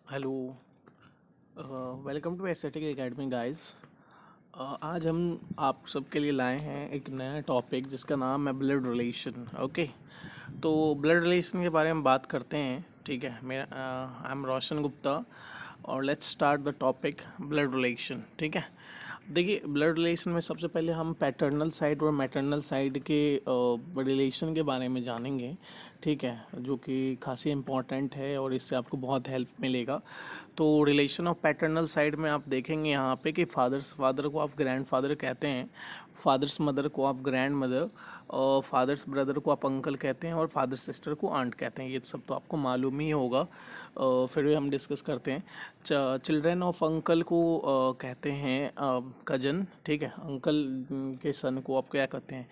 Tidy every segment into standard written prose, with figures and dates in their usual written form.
Hello. Welcome to Aesthetic Academy guys. आज हम आप सबके लिए लाए हैं एक नया टॉपिक जिसका नाम है ब्लड रिलेशन। ओके, तो ब्लड रिलेशन के बारे में बात करते हैं। ठीक है, मेरा आई एम रोशन गुप्ता और let's start the topic blood relation. ठीक है, देखिए ब्लड रिलेशन में सबसे पहले हम पैटर्नल साइड और मैटरनल साइड के रिलेशन के बारे में जानेंगे। ठीक है, जो कि खासी इम्पॉर्टेंट है और इससे आपको बहुत हेल्प मिलेगा। तो रिलेशन ऑफ पैटर्नल साइड में आप देखेंगे यहाँ पे कि फादर्स फादर को आप ग्रैंडफादर कहते हैं, फादर्स मदर को आप ग्रैंड मदर, और फादर्स ब्रदर को आप अंकल कहते हैं, और फादर सिस्टर को आंट कहते हैं। ये सब तो आपको मालूम ही होगा। फिर भी हम डिस्कस करते हैं। चिल्ड्रन ऑफ अंकल को कहते हैं कजन। ठीक है, अंकल के सन को आप क्या कहते हैं,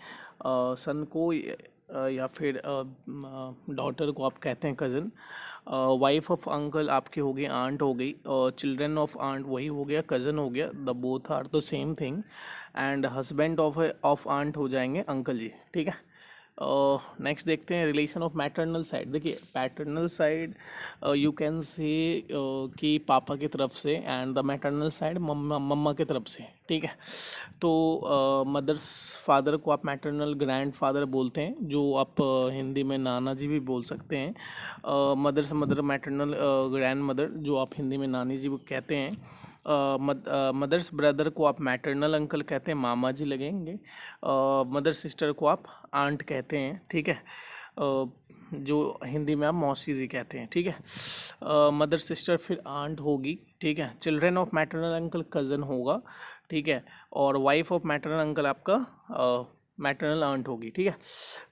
सन को या फिर डॉटर को आप कहते हैं कज़न। वाइफ ऑफ अंकल आपकी हो गई आंट हो गई, और चिल्ड्रन ऑफ आंट वही हो गया कज़न हो गया। The both are the same thing. And husband of aunt हो जाएंगे अंकल जी। ठीक है, नेक्स्ट देखते हैं रिलेशन ऑफ मैटरनल साइड। देखिए paternal side you can say कि पापा की तरफ से, एंड द मैटरनल साइड मम्मा मम्मा की तरफ से। ठीक है, तो मदर्स फादर को आप मैटरनल ग्रैंड फादर बोलते हैं, जो आप हिंदी में नाना जी भी बोल सकते हैं। Mother's mother maternal grandmother, जो आप हिंदी में नानी जी कहते हैं। मदर्स ब्रदर को आप मैटरनल अंकल कहते हैं, मामा जी लगेंगे। मदर सिस्टर को आप आंट कहते हैं। ठीक है, जो हिंदी में आप मौसी जी कहते हैं। ठीक है, मदर सिस्टर फिर आंट होगी। ठीक है, children of maternal uncle cousin होगा। ठीक है, और वाइफ ऑफ मैटरनल अंकल आपका मैटरनल आंट होगी। ठीक है,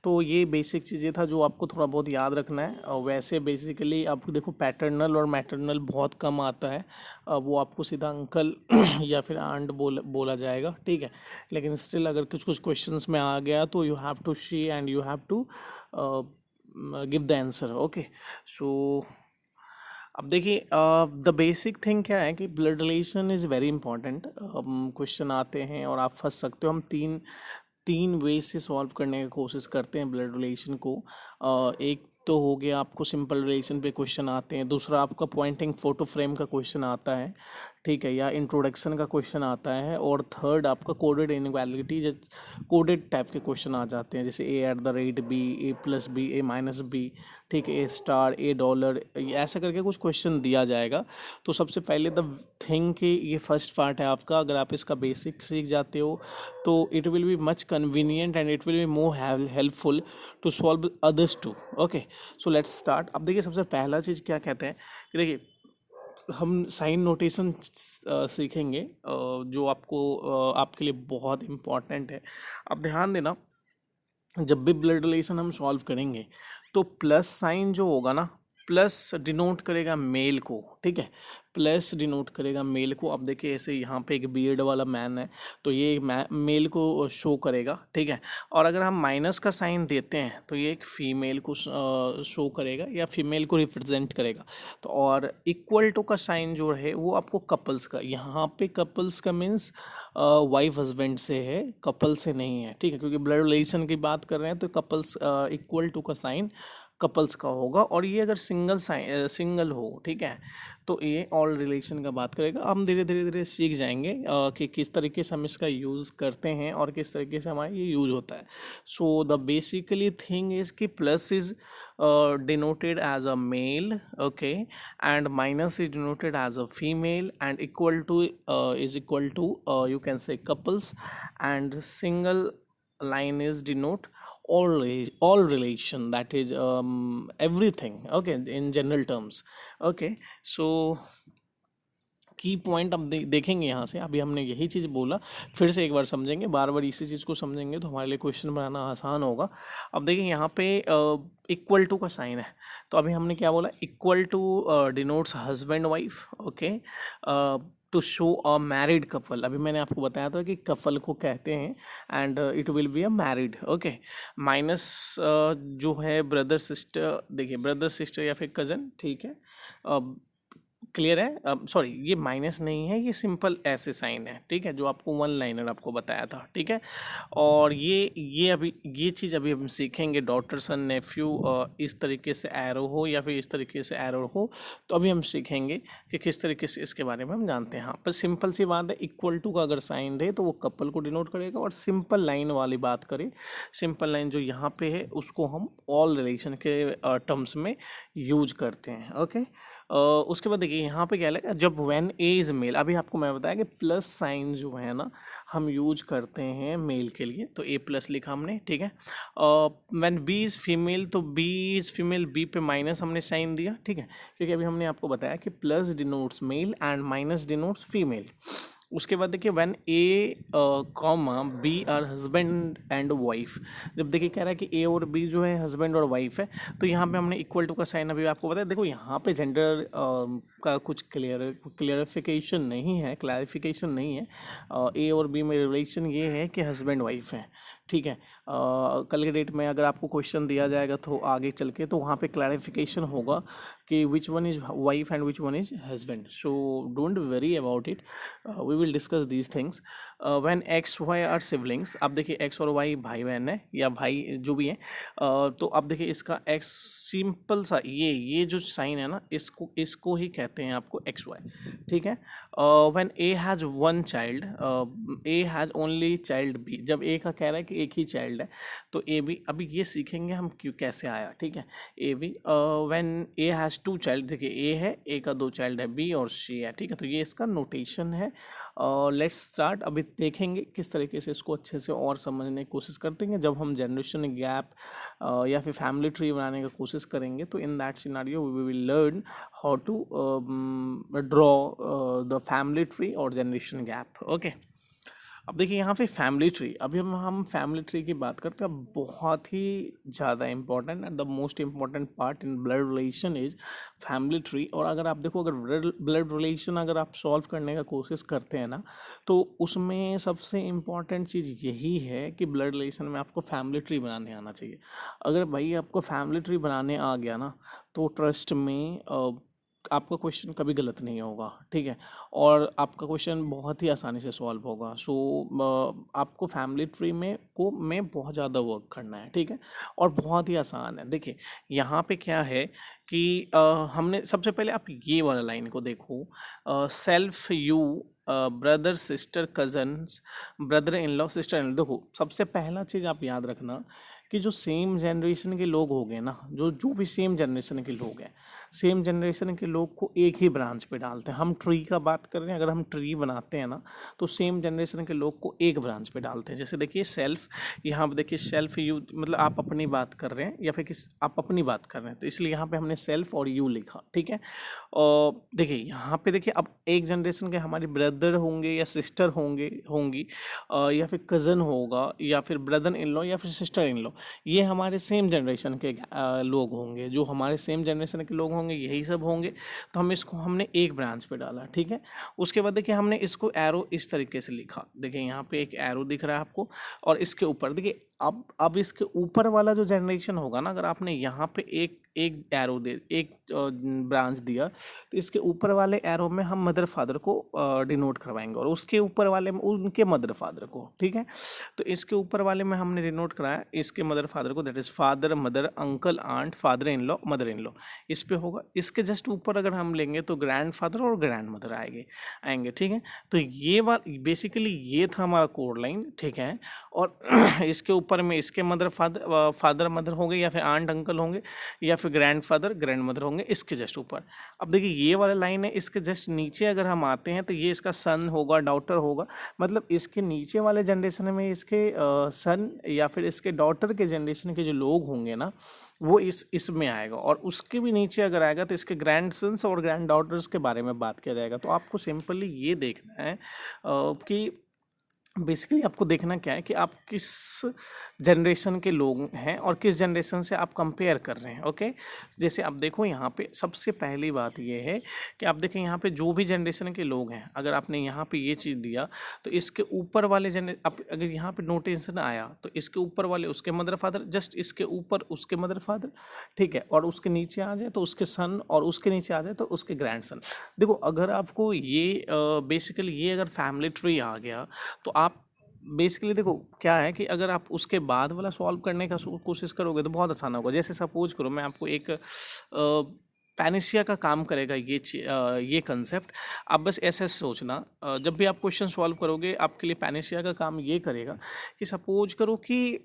तो ये बेसिक चीज़ें था जो आपको थोड़ा बहुत याद रखना है। और वैसे बेसिकली आपको देखो पैटर्नल और मैटरनल बहुत कम आता है। वो आपको सीधा अंकल या फिर आंट बोला जाएगा। ठीक है, लेकिन स्टिल अगर कुछ कुछ क्वेश्चंस में आ गया तो you have to see and you have to give the answer. Okay, so अब देखिए द बेसिक थिंग क्या है कि blood relation is very important. Question आते हैं और आप फंस सकते हो। हम तीन तीन वे से सॉल्व करने की कोशिश करते हैं ब्लड रिलेशन को। एक तो हो गया आपको सिंपल रिलेशन पे क्वेश्चन आते हैं, दूसरा आपका पॉइंटिंग फोटो फ्रेम का क्वेश्चन आता है। ठीक है, या इंट्रोडक्शन का क्वेश्चन आता है, और थर्ड आपका कोडेड इनइक्वालिटी, कोडेड टाइप के क्वेश्चन आ जाते हैं, जैसे A@B, A+B, A-B। ठीक है, A*, A$, ऐसा करके कुछ क्वेश्चन दिया जाएगा। तो सबसे पहले द थिंग कि ये फर्स्ट पार्ट है आपका, अगर आप इसका बेसिक सीख जाते हो तो it will be much convenient and it will be more helpful to solve others too. Okay, so let's start. अब देखिए सबसे पहला चीज़ क्या कहते हैं कि देखिए हम साइन नोटेशन सीखेंगे, जो आपके लिए बहुत इम्पॉर्टेंट है। अब ध्यान देना, जब भी ब्लड रिलेशन हम सॉल्व करेंगे तो प्लस साइन जो होगा ना, प्लस डिनोट करेगा मेल को। ठीक है, प्लस डिनोट करेगा मेल को। अब देखिए ऐसे यहाँ पे एक बियर्ड वाला मैन है तो ये मेल को शो करेगा। ठीक है, और अगर हम माइनस का साइन देते हैं तो ये एक फीमेल को शो करेगा या फीमेल को रिप्रेजेंट करेगा। तो और इक्वल टू का साइन जो है वो आपको कपल्स का, यहाँ पे कपल्स का मीन्स वाइफ हस्बैंड से है, कपल से नहीं है। ठीक है, क्योंकि ब्लड रिलेशन की बात कर रहे हैं तो कपल्स इक्वल टू का साइन कपल्स का होगा। और ये अगर सिंगल हो, ठीक है, तो ये ऑल रिलेशन का बात करेगा। हम धीरे धीरे धीरे सीख जाएंगे कि किस तरीके से हम इसका यूज़ करते हैं और किस तरीके से हमारा ये यूज़ होता है। So the basically thing is कि plus is denoted as a male, okay, and minus is denoted as a female, and equal to is equal to you can say couples, and single line is denote all relation, that is everything, okay, in general terms। okay, so की point अब देखेंगे यहाँ से। अभी हमने यही चीज़ बोला, फिर से एक बार समझेंगे, बार बार इसी चीज़ को समझेंगे तो हमारे लिए क्वेश्चन बनाना आसान होगा। अब देखिए यहाँ पे इक्वल टू का साइन है, तो अभी हमने क्या बोला, equal to denotes husband wife. Okay, to show a married couple, अभी मैंने आपको बताया था कि कपल को कहते हैं and it will be a married. Okay, minus जो है ब्रदर सिस्टर, देखिए ब्रदर सिस्टर या फिर कज़न। ठीक है, क्लियर है? सॉरी, ये माइनस नहीं है, ये सिंपल ऐसे साइन है, ठीक है, जो आपको वन लाइनर आपको बताया था, ठीक है। और ये अभी ये चीज़ अभी हम सीखेंगे, डॉटर सन नेफ्यू इस तरीके से एरो हो या फिर इस तरीके से एरो हो, तो अभी हम सीखेंगे कि किस तरीके से इसके बारे में हम जानते हैं। हाँ, पर सिंपल सी बात है, इक्वल टू का अगर साइन रहे तो वो कपल को डिनोट करेगा, और सिंपल लाइन वाली बात करें, सिंपल लाइन जो यहाँ पे है उसको हम ऑल रिलेशन के टर्म्स में यूज करते हैं, ओके। उसके बाद देखिए यहाँ पे क्या लगा, जब व्हेन ए इज मेल, अभी आपको मैं बताया कि प्लस साइन जो है ना हम यूज करते हैं मेल के लिए, तो ए प्लस लिखा हमने, ठीक है। व्हेन बी इज फीमेल, तो बी इज फीमेल, बी पे माइनस हमने साइन दिया, ठीक है, क्योंकि अभी हमने आपको बताया कि plus denotes male and minus denotes female. उसके बाद देखिए when A comma B are husband and wife, जब देखिए कह रहा है कि ए और बी जो है हस्बैंड और वाइफ है, तो यहाँ पे हमने इक्वल टू का साइन अभी आपको बताया। देखो यहाँ पे जेंडर का कुछ क्लियरिफिकेशन नहीं है, क्लैरिफिकेशन नहीं है। ए और बी में रिलेशन ये है कि हस्बैंड वाइफ है, ठीक है। कल के डेट में अगर आपको क्वेश्चन दिया जाएगा तो आगे चल के, तो वहाँ पे क्लैरिफिकेशन होगा कि which one is wife and which one is husband, so don't worry about it, we will discuss these things. When X Y are siblings, अब देखिए एक्स और वाई भाई बहन है या भाई जो भी है, तो अब देखिए इसका एक्स सिंपल सा ये जो साइन है ना, इसको ही कहते हैं आपको एक्स वाई, ठीक है। When A has one child, A has only child B, जब ए का कह रहा है कि एक ही चाइल्ड है, तो ए बी, अभी ये सीखेंगे हम क्यों कैसे आया, ठीक है। A B when A has two child, देखिए ए है, ए का दो चाइल्ड है, बी और सी है, ठीक है, तो ये इसका नोटेशन है। लेट्स स्टार्ट, अभी देखेंगे किस तरीके से इसको अच्छे से और समझने की कोशिश करते हैं जब हम जनरेशन गैप या फिर फैमिली ट्री बनाने की कोशिश करेंगे, तो in that scenario we will learn how to draw the family tree और जनरेशन गैप, ओके। अब देखिए यहाँ पे फैमिली ट्री, अभी हम फैमिली ट्री की बात करते हैं, बहुत ही ज़्यादा important and the most important part in blood relation is family tree. और अगर आप देखो, अगर ब्लड रिलेशन अगर आप सॉल्व करने का कोशिश करते हैं ना, तो उसमें सबसे इम्पॉर्टेंट चीज़ यही है कि ब्लड रिलेशन में आपको फैमिली ट्री बनाने आना चाहिए। अगर भाई आपको फैमिली ट्री बनाने आ गया ना, तो ट्रस्ट में आपका क्वेश्चन कभी गलत नहीं होगा, ठीक है, और आपका क्वेश्चन बहुत ही आसानी से सॉल्व होगा। सो आपको फैमिली ट्री में बहुत ज़्यादा वर्क करना है, ठीक है, और बहुत ही आसान है। देखिए यहाँ पे क्या है कि हमने सबसे पहले आप ये वाला लाइन को देखो, self you brother sister cousins, brother in law sister in law. देखो सबसे पहला चीज़ आप याद रखना कि जो सेम जनरेशन के लोग हो गए ना, जो भी सेम जनरेशन के लोग हैं, सेम जनरेशन के लोग को एक ही ब्रांच पे डालते हैं। हम ट्री का बात कर रहे हैं, अगर हम ट्री बनाते हैं ना, तो सेम जनरेशन के लोग को एक ब्रांच पे डालते हैं। जैसे देखिए सेल्फ, यहाँ पे देखिए सेल्फ यू, मतलब आप अपनी बात कर रहे हैं या फिर आप अपनी बात कर रहे हैं, तो इसलिए यहाँ पे हमने सेल्फ और यू लिखा, ठीक है। और देखिए यहाँ पे देखिए, अब एक जनरेशन के हमारे ब्रदर होंगे या सिस्टर होंगी, या फिर कज़न होगा या फिर ब्रदर इन लॉ या फिर सिस्टर इन लॉ, ये हमारे सेम जनरेशन के लोग होंगे, जो हमारे सेम जनरेशन के लोग होंगे यही सब होंगे। तो हमने एक ब्रांच पे डाला, ठीक है। उसके बाद देखिए हमने इसको एरो इस तरीके से लिखा, देखिए यहाँ पे एक एरो दिख रहा है आपको, और इसके ऊपर देखिए अब इसके ऊपर वाला जो जनरेशन होगा ना, अगर आपने यहाँ पे एक एरो एक ब्रांच दिया, तो इसके ऊपर वाले एरो में हम मदर फादर को डिनोट करवाएंगे, और उसके ऊपर वाले में उनके मदर फादर को, ठीक है। तो इसके ऊपर वाले में हमने डिनोट कराया इसके मदर फादर को, that is father mother uncle aunt father in law mother in law, इस पे होगा। इसके जस्ट ऊपर अगर हम लेंगे तो ग्रैंड फादर और ग्रैंड मदर आएंगे, ठीक है। तो ये बेसिकली ये था हमारा कोड लाइन, ठीक है। और इसके ऊपर में इसके मदर फादर मदर होंगे, या फिर आंट अंकल होंगे, या फिर ग्रैंड फादर ग्रैंड मदर होंगे इसके जस्ट ऊपर। अब देखिए ये वाला लाइन है, इसके जस्ट नीचे अगर हम आते हैं तो ये इसका सन होगा, डॉटर होगा, मतलब इसके नीचे वाले जनरेशन में इसके सन या फिर इसके डॉटर के जनरेशन के जो लोग होंगे ना, वो इसमें आएगा। और उसके भी नीचे अगर आएगा तो इसके ग्रैंड सन्स और ग्रैंड डॉटर्स के बारे में बात किया जाएगा। तो आपको सिंपली ये देखना है कि बेसिकली आपको देखना क्या है कि आप किस जनरेशन के लोग हैं और किस जनरेशन से आप कंपेयर कर रहे हैं। ओके, जैसे आप देखो यहाँ पे सबसे पहली बात ये है कि आप देखें यहाँ पे जो भी जनरेशन के लोग हैं, अगर आपने यहाँ पे ये चीज़ दिया तो इसके ऊपर वाले आप अगर यहाँ पे नोटेशन आया तो इसके ऊपर वाले उसके मदर फादर, जस्ट इसके ऊपर उसके मदर फादर, ठीक है, और उसके नीचे आ जाए तो उसके सन, और उसके नीचे आ जाए तो उसके ग्रैंड सन। देखो अगर आपको ये बेसिकली ये अगर फैमिली ट्री आ गया तो आप बेसिकली देखो क्या है कि अगर आप उसके बाद वाला सॉल्व करने का कोशिश करोगे तो बहुत आसान होगा। जैसे सपोज करो मैं आपको एक पैनिसिया का काम करेगा ये कंसेप्ट। आप बस ऐसे सोचना, जब भी आप क्वेश्चन सॉल्व करोगे आपके लिए पैनिसिया का काम ये करेगा कि सपोज करो कि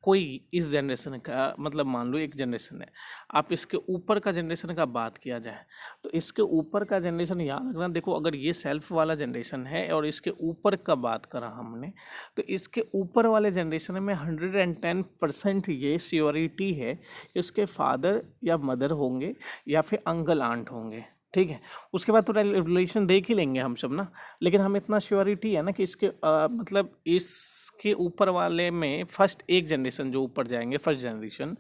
कोई इस जनरेशन का, मतलब मान लो एक जनरेशन है, आप इसके ऊपर का जनरेशन का बात किया जाए तो इसके ऊपर का जनरेशन याद रखना। देखो अगर ये सेल्फ वाला जनरेशन है और इसके ऊपर का बात करा हमने, तो इसके ऊपर वाले जनरेशन में 110% ये श्योरिटी है कि उसके फादर या मदर होंगे या फिर अंकल आंट होंगे, ठीक है। उसके बाद थोड़ा रिलेशन देख ही लेंगे हम सब ना, लेकिन हम इतना श्योरिटी है ना कि इसके मतलब इसके ऊपर वाले में फर्स्ट एक जनरेशन जो ऊपर जाएंगे, फर्स्ट जनरेशन,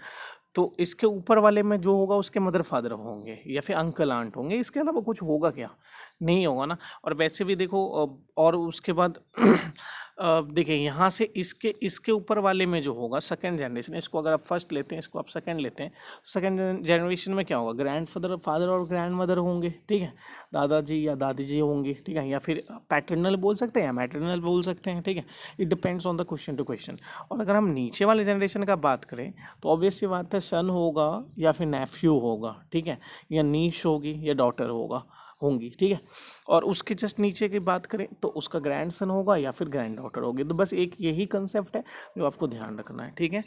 तो इसके ऊपर वाले में जो होगा उसके मदर फादर होंगे या फिर अंकल आंट होंगे। इसके अलावा कुछ होगा क्या? नहीं होगा ना। और वैसे भी देखो और उसके बाद देखिए यहाँ से इसके इसके ऊपर वाले में जो होगा सेकंड जनरेशन, इसको अगर आप फर्स्ट लेते हैं, इसको आप सेकंड लेते हैं, सेकंड जनरेशन में क्या होगा? ग्रैंड फादर फादर और ग्रैंड मदर होंगे, ठीक है, दादाजी या दादी जी होंगे, ठीक है, या फिर पैटर्नल बोल सकते हैं या मैटरनल बोल सकते हैं, ठीक है। It depends on the question to question. और अगर हम नीचे वाले जनरेशन का बात करें तो ऑब्वियस सी बात है सन होगा या फिर नेफ्यू होगा, ठीक है, या नीश होगी या डॉटर होंगी, ठीक है। और उसके जस्ट नीचे की बात करें तो उसका ग्रैंड सन होगा या फिर ग्रैंड डॉटर होगी। तो बस एक यही कंसेप्ट है जो आपको ध्यान रखना है, ठीक है।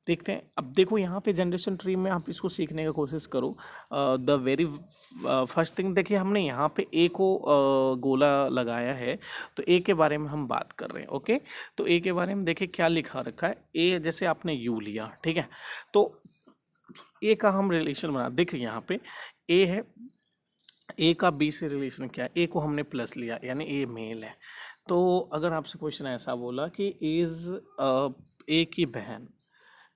देखते हैं। अब देखो यहाँ पे जनरेशन ट्री में आप इसको सीखने की कोशिश करो। द वेरी फर्स्ट थिंग देखिए, हमने यहाँ पे ए को गोला लगाया है, तो ए के बारे में हम बात कर रहे हैं। ओके, तो ए के बारे में देखिए क्या लिखा रखा है। ए जैसे आपने यू लिया, ठीक है, तो ए का हम रिलेशन बना, देखिए यहाँ पे ए है, ए का बी से रिलेशन क्या है? ए को हमने प्लस लिया यानी ए मेल है। तो अगर आपसे क्वेश्चन ऐसा बोला कि इज ए की बहन,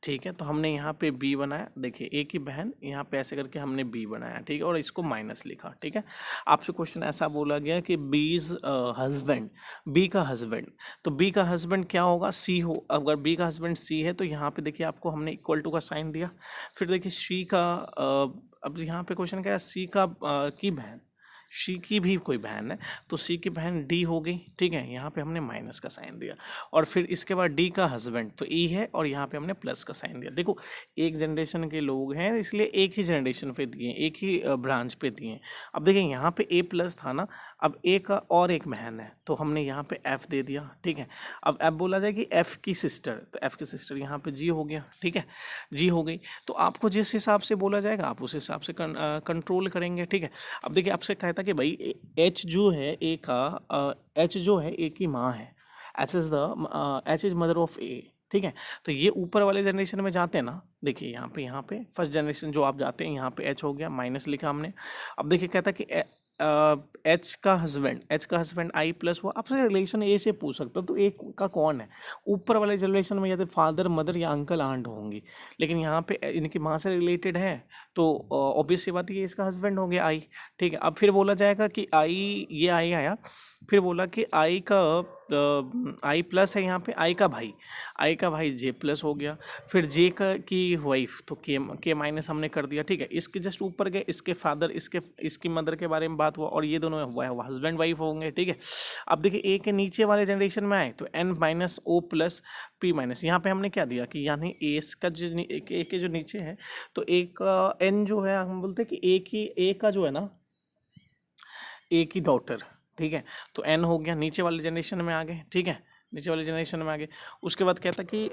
ठीक है, तो हमने यहाँ पे बी बनाया। देखिए ए की बहन, यहाँ पे ऐसे करके हमने बी बनाया, ठीक है, और इसको माइनस लिखा, ठीक है। आपसे क्वेश्चन ऐसा बोला गया कि बी इज हस्बैंड, बी का हस्बैंड, तो बी का हस्बैंड क्या होगा? सी हो। अगर बी का हस्बैंड सी है तो यहाँ पे देखिए आपको हमने इक्वल टू का साइन दिया। फिर देखिए सी का अब यहाँ पे क्वेश्चन क्या है? सी का की बहन, सी की भी कोई बहन है तो सी की बहन डी हो गई, ठीक है, यहाँ पे हमने माइनस का साइन दिया। और फिर इसके बाद डी का हस्बैंड तो ई है और यहाँ पे हमने प्लस का साइन दिया। देखो एक जनरेशन के लोग हैं इसलिए एक ही जनरेशन पे दिए, एक ही ब्रांच पे दिए। अब देखिए यहाँ पे ए प्लस था ना, अब ए का और एक बहन है तो हमने यहाँ पे एफ दे दिया, ठीक है। अब एफ बोला जाए कि एफ की सिस्टर, तो एफ की सिस्टर यहाँ पे जी हो गया, ठीक है, जी हो गई। तो आपको जिस हिसाब से बोला जाएगा आप उस हिसाब से कंट्रोल करेंगे, ठीक है। अब देखिए आपसे कहा था कि भाई एच जो है ए का, एच जो है ए की माँ है, एच इज मदर ऑफ ए, ठीक है। तो ये ऊपर वाले जनरेशन में जाते हैं ना, देखिए यहाँ पे फर्स्ट जनरेशन जो आप जाते हैं यहाँ पे एच हो गया, माइनस लिखा हमने। अब देखिए कहता कि एच का हस्बैंड आई प्लस हुआ। आपसे रिलेशन ए से पूछ सकता तो ए का कौन है? ऊपर वाले जनरेशन में या तो फादर मदर या अंकल आंट होंगी, लेकिन यहाँ पे इनकी माँ से रिलेटेड है तो ऑब्वियस सी बात है ये इसका हस्बैंड हो गया आई, ठीक है। अब फिर बोला जाएगा कि आई, ये आई आया, फिर बोला कि आई का आई प्लस है यहाँ पे, आई का भाई जे प्लस हो गया, फिर जे का की वाइफ तो के माइनस हमने कर दिया, ठीक है। इसके जस्ट ऊपर गए इसके फादर, इसकी मदर के बारे में बात हुआ और ये दोनों हस्बैंड वाइफ होंगे, ठीक है। अब देखिए ए के नीचे वाले जनरेशन में आए तो N minus O plus P minus, यहाँ पे हमने क्या दिया कि यानी ए का जो ए के जो नीचे है तो एक एन जो है हम बोलते हैं कि ए का जो है ना, ए की डॉटर, ठीक है, तो एन हो गया, नीचे वाले जनरेशन में आ गए, ठीक है, नीचे वाले जनरेशन में आ गए। उसके बाद कहता कि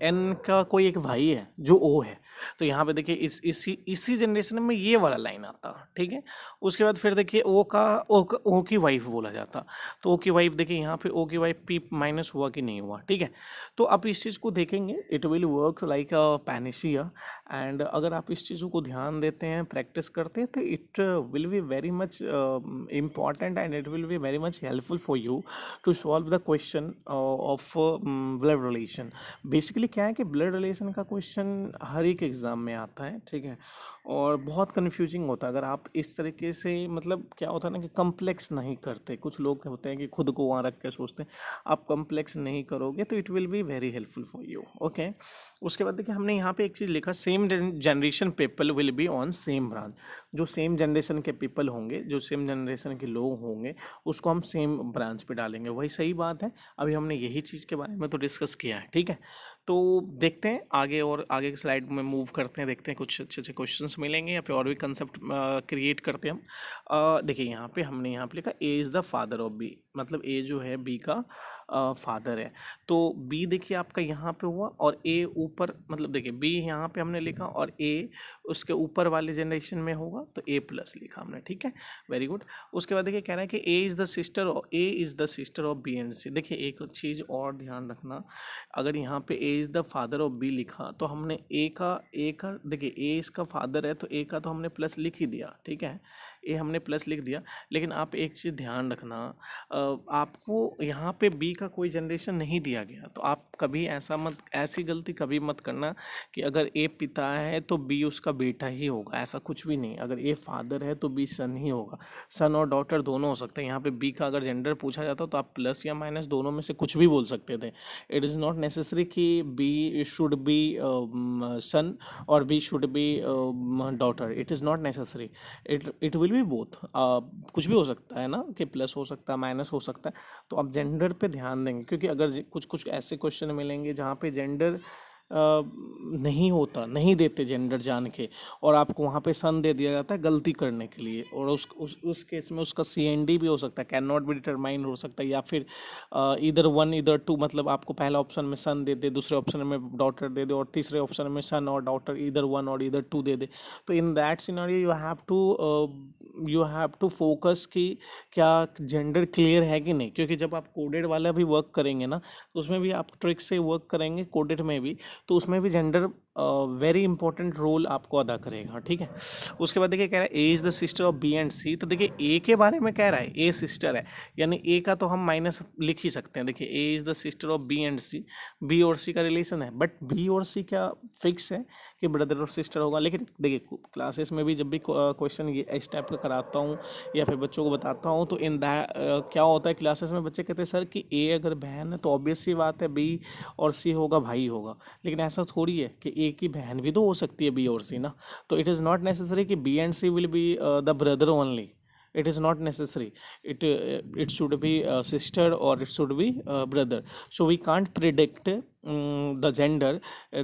एन का कोई एक भाई है जो ओ है, तो यहाँ पे देखिए इसी इसी जनरेशन में ये वाला लाइन आता, ठीक है। उसके बाद फिर देखिए ओ की वाइफ बोला जाता, तो ओ की वाइफ देखिए यहाँ पे ओ की वाइफ पी माइनस हुआ कि नहीं हुआ, ठीक है। तो आप इस चीज़ को देखेंगे, it will work like a panacea. And अगर आप इस चीज़ों को ध्यान देते हैं, प्रैक्टिस करते हैं, तो it will be very much important and it will be very much helpful for you to solve the question of blood relation. Basically क्या है कि ब्लड रिलेशन का क्वेश्चन हर एक एग्ज़ाम में आता है, ठीक है, और बहुत कन्फ्यूजिंग होता है अगर आप इस तरीके से, मतलब क्या होता है ना कि कम्प्लेक्स नहीं करते। कुछ लोग होते हैं कि खुद को वहाँ रख के सोचते हैं, आप कम्प्लेक्स नहीं करोगे तो it will be very helpful for you, okay. उसके बाद देखिए हमने यहाँ पे एक चीज़ लिखा, same generation people will be on same branch. जो सेम जनरेशन के पीपल होंगे, जो सेम जनरेशन के लोग होंगे, उसको हम सेम ब्रांच पे डालेंगे। वही सही बात है, अभी हमने यही चीज़ के बारे में तो डिस्कस किया है, ठीक है। तो देखते हैं आगे, और आगे की स्लाइड में मूव करते हैं, देखते हैं कुछ अच्छे अच्छे क्वेश्चंस मिलेंगे या फिर और भी कंसेप्ट क्रिएट करते हैं हम। देखिए यहाँ पे हमने यहाँ पे लिखा A is the father of B, मतलब ए जो है बी का फादर है। तो बी देखिए आपका यहाँ पे हुआ, और ए ऊपर, मतलब देखिए बी यहाँ पे हमने लिखा और ए उसके ऊपर वाले जनरेशन में होगा, तो ए प्लस लिखा हमने, ठीक है, वेरी गुड। उसके बाद देखिए कह रहा है कि A is the sister of B and C. देखिए एक चीज़ और ध्यान रखना, अगर यहाँ पे A is the father of B लिखा तो हमने ए का देखिए ए इसका फादर है, तो ए का तो हमने प्लस लिख ही दिया, ठीक है, ए हमने प्लस लिख दिया। लेकिन आप एक चीज़ ध्यान रखना, आपको यहाँ पे बी का कोई जनरेशन नहीं दिया गया, तो आप कभी ऐसी गलती कभी मत करना कि अगर ए पिता है तो बी उसका बेटा ही होगा, ऐसा कुछ भी नहीं। अगर ए फादर है तो बी सन ही होगा, सन और डॉटर दोनों हो सकते हैं। यहाँ पे बी का अगर जेंडर पूछा जाता तो आप प्लस या माइनस दोनों में से कुछ भी बोल सकते थे। इट इज़ नॉट नेसेसरी कि बी शुड बी सन और B should be daughter, it is not necessary, it will be both. कुछ भी हो सकता है ना, कि प्लस हो सकता है, माइनस हो सकता है। तो आप जेंडर पे ध्यान देंगे, क्योंकि अगर कुछ कुछ ऐसे क्वेश्चन मिलेंगे जहाँ पे जेंडर नहीं होता, नहीं देते जेंडर जान के, और आपको वहाँ पे सन दे दिया जाता है गलती करने के लिए, और उस केस में उसका CND भी हो सकता है, कैन नॉट बी डिटरमाइन हो सकता है, या फिर इधर वन इधर टू, मतलब आपको पहला ऑप्शन में सन दे दे, दूसरे ऑप्शन में डॉटर दे दे, और तीसरे ऑप्शन में सन और डॉटर इधर वन और इधर टू दे दे। तो in that scenario you have to focus कि क्या जेंडर क्लियर है कि नहीं, क्योंकि जब आप कोडेड वाला भी वर्क करेंगे ना, तो उसमें भी आप ट्रिक से वर्क करेंगे, कोडेड में भी, तो उसमें भी जेंडर वेरी इंपॉर्टेंट रोल आपको अदा करेगा, ठीक है। उसके बाद देखिए कह रहा है A is the sister of B and C. तो देखिए ए के बारे में कह रहा है, ए सिस्टर है, यानी ए का तो हम माइनस लिख ही सकते हैं। देखिए A is the sister of B and C, B और सी का रिलेशन है, बट बी और सी क्या फिक्स है कि ब्रदर और सिस्टर होगा। लेकिन देखिए क्लासेस में भी जब भी क्वेश्चन ये इस टाइप का कराता हूँ या फिर बच्चों को बताता हूँ, तो इन दैट क्या होता है, क्लासेस में बच्चे कहते हैं सर कि ए अगर बहन है तो ऑब्वियस सी बात है बी और सी होगा, भाई होगा। लेकिन ऐसा थोड़ी है कि ए की बहन भी तो हो सकती है बी और सी ना। तो इट इज़ नॉट नेसेसरी कि B and C will be the brother only, it is not necessary, it should be sister or it should be brother. So we can't predict the gender,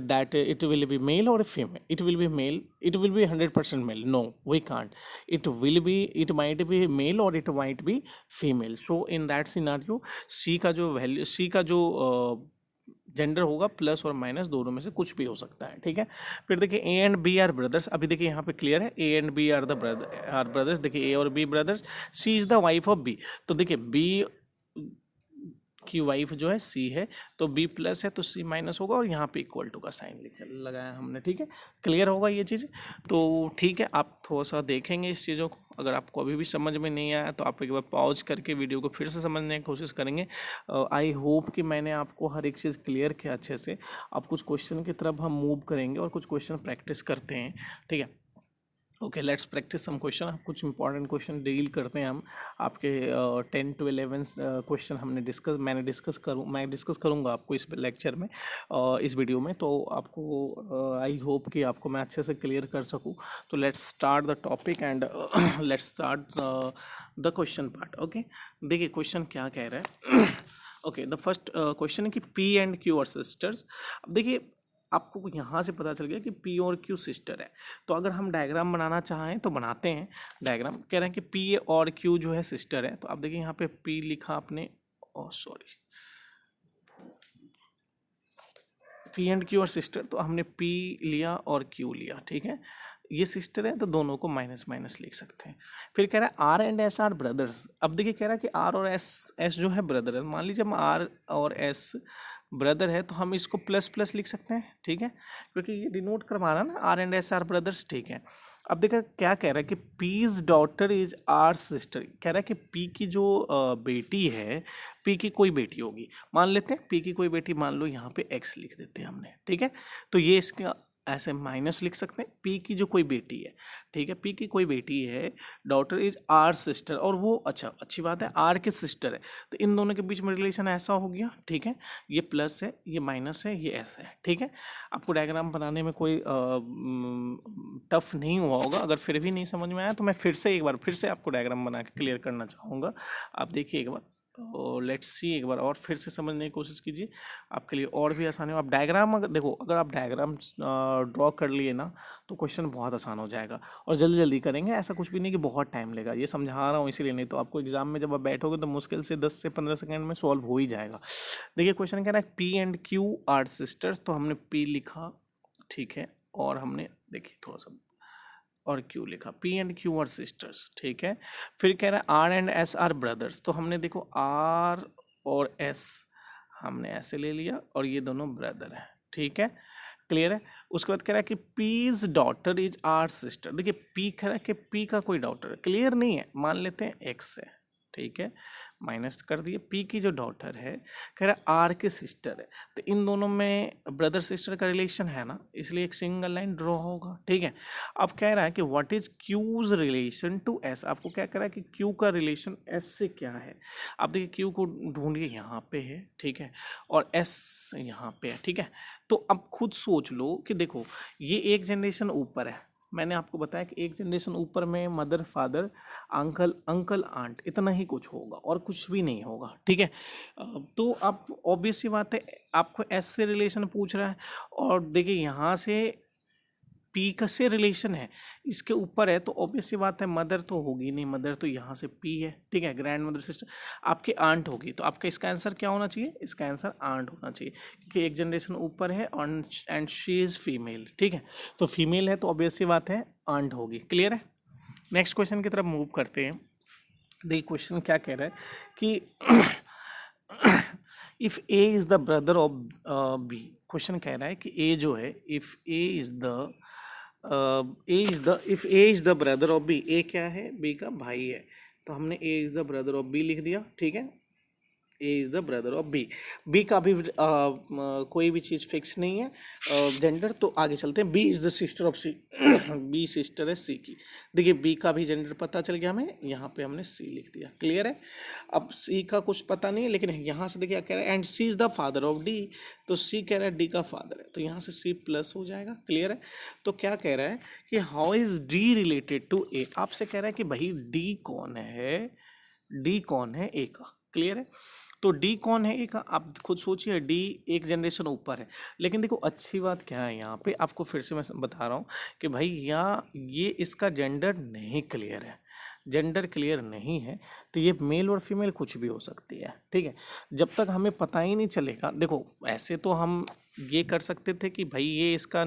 that it will be male or female, it will be male, it will be 100% male, no we can't, it might be male or it might be female. So in that scenario c का जो value, c का जो gender होगा plus और minus दोनों में से कुछ भी हो सकता है, ठीक है। फिर देखिए A and B are brothers, अभी देखिए यहाँ पे क्लियर है, A and B are brothers. देखिए ए और B brothers, C is the wife of B, तो देखिए बी की वाइफ जो है सी है, तो बी प्लस है तो सी माइनस होगा, और यहाँ पे इक्वल टू का साइन लगाया हमने, ठीक है। क्लियर होगा ये चीज़, तो ठीक है। आप थोड़ा सा देखेंगे इस चीज़ों को, अगर आपको अभी भी समझ में नहीं आया तो आप एक बार पॉज करके वीडियो को फिर से समझने की कोशिश करेंगे। आई होप कि मैंने आपको हर एक चीज़ क्लियर किया अच्छे से। अब कुछ क्वेश्चन की तरफ हम मूव करेंगे और कुछ क्वेश्चन प्रैक्टिस करते हैं, ठीक है। Okay, let's practice some question. कुछ इंपॉर्टेंट क्वेश्चन डील करते हैं हम। आपके 10 to 11 क्वेश्चन मैं डिस्कस करूँगा आपको इस लेक्चर में, इस वीडियो में। तो आपको आई होप कि आपको मैं अच्छे से क्लियर कर सकूँ। तो let's start the topic and let's start the question part. Okay, देखिए क्वेश्चन क्या कह रहा है। ओके, द फर्स्ट क्वेश्चन है कि P and Q are sisters. अब देखिए आपको यहाँ से पता चल गया कि P और Q सिस्टर है। तो अगर हम डायग्राम बनाना चाहें तो बनाते हैं डायग्राम। कह रहे हैं कि P और Q जो है सिस्टर है, तो आप देखिए यहाँ पे P लिखा आपने, सॉरी पी एंड क्यू और सिस्टर, तो हमने पी लिया और क्यू लिया, ठीक है, ये सिस्टर है तो दोनों को माइनस माइनस लिख सकते हैं। फिर कह रहा है R and S are brothers. अब देखिए कह रहा है कि आर और एस, एस जो है ब्रदर है, मान लीजिए हम आर और एस ब्रदर है तो हम इसको प्लस प्लस लिख सकते हैं, ठीक है, क्योंकि ये डिनोट करवा रहा है ना R and S are brothers, ठीक है। अब देखिए क्या कह रहा है कि P's daughter is R sister, कह रहा है कि पी की जो बेटी है, पी की कोई बेटी होगी, मान लेते हैं पी की कोई बेटी, मान लो यहाँ पे एक्स लिख देते हैं हमने, ठीक है, तो ये इसका ऐसे माइनस लिख सकते हैं, पी की जो कोई बेटी है, ठीक है, पी की कोई बेटी है, डॉटर इज आर सिस्टर, और वो अच्छा अच्छी बात है आर की सिस्टर है, तो इन दोनों के बीच में रिलेशन ऐसा हो गया, ठीक है, ये प्लस है, ये माइनस है, ये ऐसा है, ठीक है। आपको डायग्राम बनाने में कोई टफ नहीं हुआ होगा, अगर फिर भी नहीं समझ में आया तो मैं फिर से एक बार फिर से आपको डायग्राम बना के क्लियर करना चाहूँगा। आप देखिए एक बार, और लेट्स सी, एक बार और फिर से समझने की कोशिश कीजिए, आपके लिए और भी आसान हो। आप डायग्राम अगर देखो, अगर आप डायग्राम ड्रॉ कर लिए ना तो क्वेश्चन बहुत आसान हो जाएगा, और जल्दी जल्दी करेंगे, ऐसा कुछ भी नहीं कि बहुत टाइम लेगा, ये समझा रहा हूँ इसीलिए, नहीं तो आपको एग्जाम में जब आप बैठोगे तो मुश्किल से 10 से 15 सेकंड में सॉल्व हो ही जाएगा। देखिए क्वेश्चन कह रहा है P and Q are sisters, तो हमने पी लिखा, ठीक है, और हमने देखिए थोड़ा सा और क्यू लिखा, P and Q are sisters, ठीक है। फिर कह रहा है R and S are brothers, तो हमने देखो आर और एस हमने ऐसे ले लिया, और ये दोनों ब्रदर हैं, ठीक है, क्लियर है। उसके बाद कह रहा है कि P's daughter is R sister, देखिए पी कह रहा है कि पी का कोई डॉटर है, क्लियर नहीं है, मान लेते हैं एक्स है, ठीक है, माइनस कर दिए, पी की जो डॉटर है कह रहा है आर की सिस्टर है, तो इन दोनों में ब्रदर सिस्टर का रिलेशन है ना, इसलिए एक सिंगल लाइन ड्रॉ होगा, ठीक है। अब कह रहा है कि what is Q's relation to S, आपको क्या कह रहा है कि क्यू का रिलेशन एस से क्या है। आप देखिए क्यू को ढूंढिए, यहाँ पे है, ठीक है, और एस यहाँ पे है, ठीक है। तो अब खुद सोच लो कि देखो ये एक जनरेशन ऊपर है, मैंने आपको बताया कि एक जनरेशन ऊपर में mother father uncle uncle aunt इतना ही कुछ होगा और कुछ भी नहीं होगा, ठीक है। तो आप ऑब्वियस सी बात है, आपको एस से रिलेशन पूछ रहा है, और देखिए यहाँ से पी का से रिलेशन है, इसके ऊपर है, तो ऑब्वियस सी बात है मदर तो होगी नहीं, मदर तो यहाँ से पी है, ठीक है, ग्रैंड मदर सिस्टर आपकी आंट होगी, तो आपका इसका आंसर क्या होना चाहिए, इसका आंसर आंट होना चाहिए, क्योंकि एक जनरेशन ऊपर है एंड शी इज़ फीमेल, ठीक है, तो फीमेल है तो ऑब्वियस सी बात है आंट होगी, क्लियर है। नेक्स्ट क्वेश्चन की तरफ मूव करते हैं। देखिए क्वेश्चन क्या कह रहा है कि if A is the brother of B, question कह रहा है कि ए जो है, if A is the if A is the brother of B, A क्या है, बी का भाई है, तो हमने A is the brother of B लिख दिया, ठीक है, A is the brother of B, B का भी कोई भी चीज़ फिक्स नहीं है जेंडर, तो आगे चलते हैं। B is the sister of C, B sister है सी की, देखिए बी का भी जेंडर पता चल गया हमें, यहाँ पे हमने सी लिख दिया, क्लियर है। अब सी का कुछ पता नहीं है, लेकिन यहाँ से देखिए क्या कह रहा है, and C is the father of D, तो सी कह रहा है डी का फादर है, तो यहाँ से सी प्लस हो जाएगा, क्लियर है। तो क्या कह रहा है कि how is D related to A, आपसे कह रहा है कि भाई डी कौन है, डी कौन है ए का, क्लियर है। तो डी कौन है ए का, आप खुद सोचिए, डी एक जनरेशन ऊपर है, लेकिन देखो अच्छी बात क्या है, यहाँ पे आपको फिर से मैं बता रहा हूँ कि भाई यहाँ ये इसका जेंडर नहीं क्लियर है, जेंडर क्लियर नहीं है, तो ये मेल और फीमेल कुछ भी हो सकती है, ठीक है। जब तक हमें पता ही नहीं चलेगा, देखो ऐसे तो हम ये कर सकते थे कि भाई ये इसका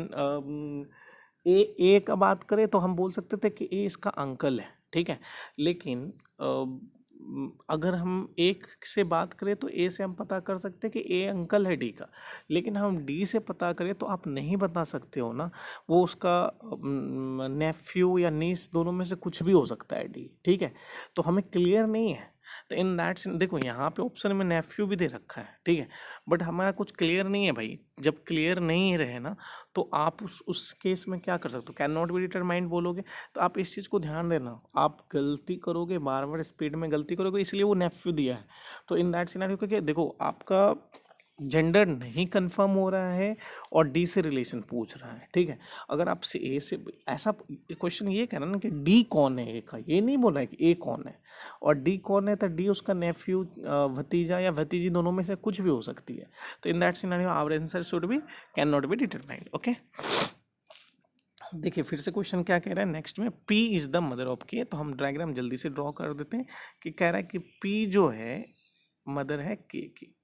ए का बात करें तो हम बोल सकते थे कि ए इसका अंकल है, ठीक है, लेकिन अगर हम एक से बात करें तो ए से हम पता कर सकते हैं कि ए अंकल है डी का, लेकिन हम डी से पता करें तो आप नहीं बता सकते हो ना, वो उसका नेफ्यू या नीस दोनों में से कुछ भी हो सकता है डी, ठीक है, तो हमें क्लियर नहीं है। तो इन दैट देखो यहाँ पे ऑप्शन में नेफ्यू भी दे रखा है, ठीक है, बट हमारा कुछ क्लियर नहीं है भाई, जब क्लियर नहीं रहे ना तो आप उस केस में क्या कर सकते हो, कैन नॉट बी डिटरमाइंड बोलोगे, तो आप इस चीज़ को ध्यान देना, आप गलती करोगे बार बार स्पीड में गलती करोगे, इसलिए वो नेफ्यू दिया है। तो इन दैट सिनेरियो क्योंकि देखो आपका जेंडर नहीं कंफर्म हो रहा है और डी से रिलेशन पूछ रहा है, ठीक है, अगर आपसे ए से ऐसा क्वेश्चन ये कह रहा है ना कि डी कौन है ए का, ये नहीं बोला है कि ए कौन है, और डी कौन है तो डी उसका नेफ्यू भतीजा या भतीजी दोनों में से कुछ भी हो सकती है, तो in that scenario our answer should be can not be determined, okay. देखिए फिर से क्वेश्चन क्या कह रहा है नेक्स्ट में, P is the mother of के, तो हम डायग्राम जल्दी से ड्रॉ कर देते हैं कि कह रहा है कि P जो है मदर है K की,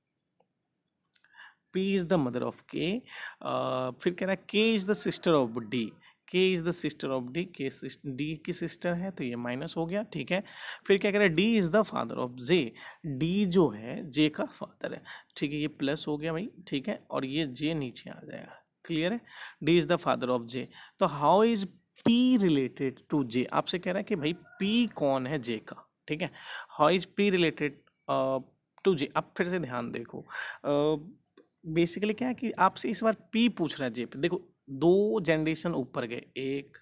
P is the mother of K, फिर कह रहा है K is the sister of D, K is the sister of D, K D की सिस्टर है तो ये माइनस हो गया, ठीक है। फिर क्या कह रहा है D is the father of J, D जो है जे का फादर है, ठीक है, ये प्लस हो गया भाई, ठीक है, और ये जे नीचे आ जाएगा, क्लियर है। D is the father of J, तो how is P related to J, आपसे कह रहा है कि भाई पी कौन है जे का, ठीक है। How is P related to J, अब फिर से ध्यान देखो, बेसिकली क्या है कि आपसे इस बार पी पूछ रहा है जे पे, देखो दो जनरेशन ऊपर गए, एक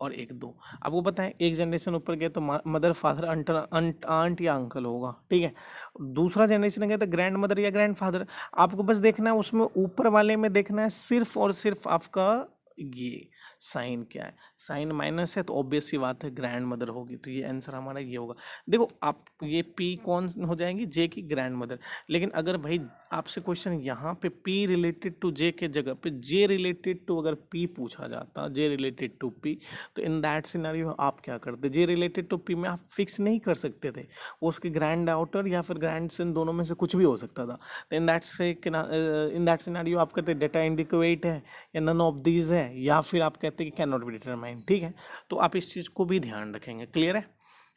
और एक दो, आपको पता है एक जनरेशन ऊपर गए तो मदर फादर आंट या अंकल होगा, ठीक है। दूसरा जनरेशन गया तो ग्रैंड मदर या ग्रैंड फादर, आपको बस देखना है उसमें ऊपर वाले में देखना है सिर्फ और सिर्फ आपका ये साइन क्या है, साइन माइनस है तो ऑब्वियस सी बात है ग्रैंड मदर होगी, तो ये आंसर हमारा ये होगा। देखो आप ये पी कौन हो जाएंगी, जे की ग्रैंड मदर, लेकिन अगर भाई आपसे क्वेश्चन यहाँ पे पी रिलेटेड टू जे के जगह पे जे रिलेटेड टू अगर पी पूछा जाता, जे रिलेटेड टू पी, तो इन दैट सिनेरियो आप क्या करते, जे रिलेटेड टू पी में आप फिक्स नहीं कर सकते थे, वो उसके ग्रैंड डाउटर या फिर ग्रैंड सन दोनों में से कुछ भी हो सकता था, तो इन दैट सिनेरियो आप कहते डेटा इंडिकेट है या नन ऑफ दीज है, या फिर आप कहते हैं कि कैन नॉट बी डिटरमाइन, ठीक है। तो आप इस चीज़ को भी ध्यान रखेंगे, क्लियर है।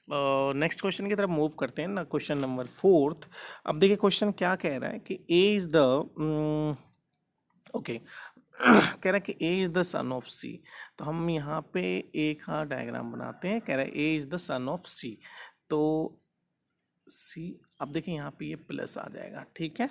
नेक्स्ट क्वेश्चन की तरफ मूव करते हैं ना, क्वेश्चन नंबर 4। अब देखिए क्वेश्चन क्या कह रहा है कि ए इज द ओके कह रहा है कि A is the son of C, तो हम यहाँ पे ए का डायग्राम बनाते हैं, कह रहा है A is the son of C, तो सी, अब देखिए यहाँ पे ये प्लस आ जाएगा, ठीक है,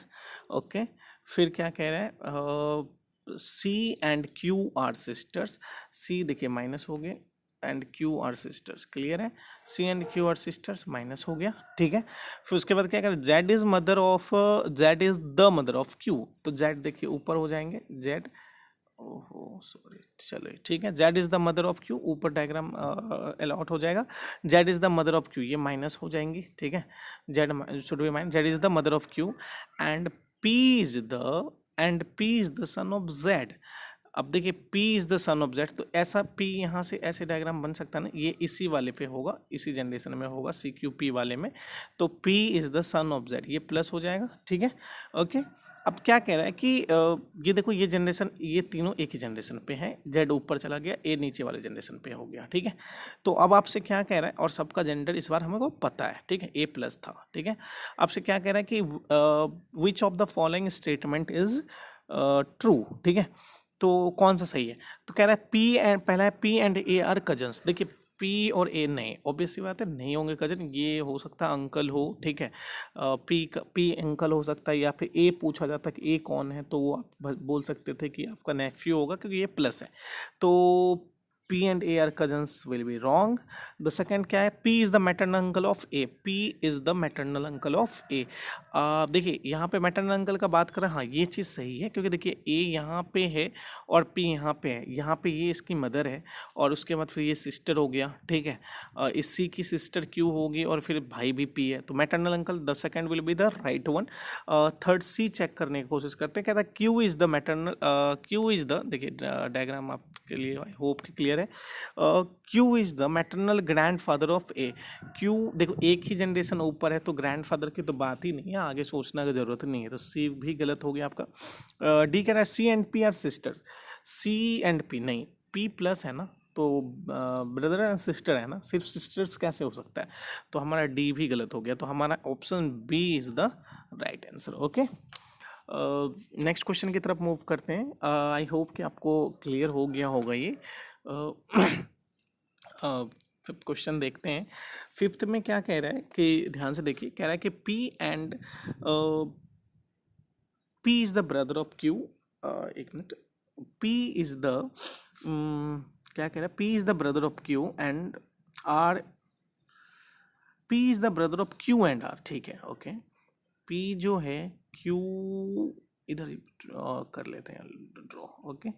ओके। फिर क्या कह रहा है, C and Q are sisters, C देखिए माइनस हो गए and Q are sisters, clear है, C and Q are sisters minus हो गया, ठीक है। फिर उसके बाद क्या करें, Z is mother of, Z is the mother of Q, तो जेड देखिए ऊपर हो जाएंगे, जेड, ओहो सॉरी, चलो ठीक है, Z is the mother of Q, ऊपर डायग्राम अलॉट हो जाएगा, Z is the mother of Q, ये माइनस हो जाएंगी, ठीक है, Z should be minus, Z is the mother of Q and P is the son of Z. अब देखिए P is the son of Z, तो ऐसा P यहाँ से ऐसे डायग्राम बन सकता है ना, ये इसी वाले पे होगा, इसी जनरेशन में होगा CQP वाले में, तो P is the son of Z, ये प्लस हो जाएगा, ठीक है, ओके। अब क्या कह रहा है कि ये देखो ये जनरेशन, ये तीनों एक ही जनरेशन पे हैं, जेड ऊपर चला गया, ए नीचे वाले जनरेशन पे हो गया, ठीक है। तो अब आपसे क्या कह रहा है, और सबका जेंडर इस बार हमको पता है, ठीक है, ए प्लस था, ठीक है। आपसे क्या कह रहा है कि which of the following statement is true, ठीक है, तो कौन सा सही है, तो कह रहा है पी एंड, पहला है P and A R cousins, देखिए पी और ए नहीं, ऑब्वियस सी बात है नहीं होंगे कजन, ये हो सकता है अंकल हो, ठीक है, पी अंकल हो सकता है, या फिर ए पूछा जाता है कि ए कौन है, तो वो आप बोल सकते थे कि आपका नेफ्यू होगा क्योंकि ये प्लस है, तो P and A are cousins will be wrong. The second क्या है, P is the maternal uncle of A. P is the maternal uncle of A. देखिए यहाँ पे maternal uncle का बात करें, हाँ ये चीज़ सही है, क्योंकि देखिए A यहाँ पे है और P यहाँ पे है, यहाँ पे ये इसकी मदर है और उसके बाद फिर ये सिस्टर हो गया, ठीक है, इस C की सिस्टर Q होगी और फिर भाई भी P है, तो maternal uncle the second will be the right one. Third C check करने की कोशिश करते हैं, कहता है Q is the maternal, Q is the, देखिए डायग्राम आपके लिए आई होप कि क्लियर है, Q is the maternal grandfather of A, Q देखो एक ही जनरेशन ऊपर है तो ग्रैंड फादर की तो बात ही नहीं है, आगे सोचने की जरूरत नहीं है, तो सी भी गलत हो गया आपका। डी कह रहा है C and P are sisters, C and P नहीं, पी प्लस है ना, तो ब्रदर एंड सिस्टर है ना, सिर्फ सिस्टर्स कैसे हो सकता है, तो हमारा डी भी गलत हो गया, तो हमारा option B is the right answer, okay. Next question की तरफ मूव करते हैं, आई होप कि आपको क्लियर हो गया होगा ये। फिफ्थ क्वेश्चन देखते हैं, फिफ्थ में क्या कह रहा है कि ध्यान से देखिए, कह रहा है कि P and P is the brother of Q, एक मिनट, P इज द क्या कह रहा है, P is the brother of Q and R, P is the brother of Q and R, ठीक है, ओके। P जो है Q, इधर ड्रॉ कर लेते हैं, draw, okay.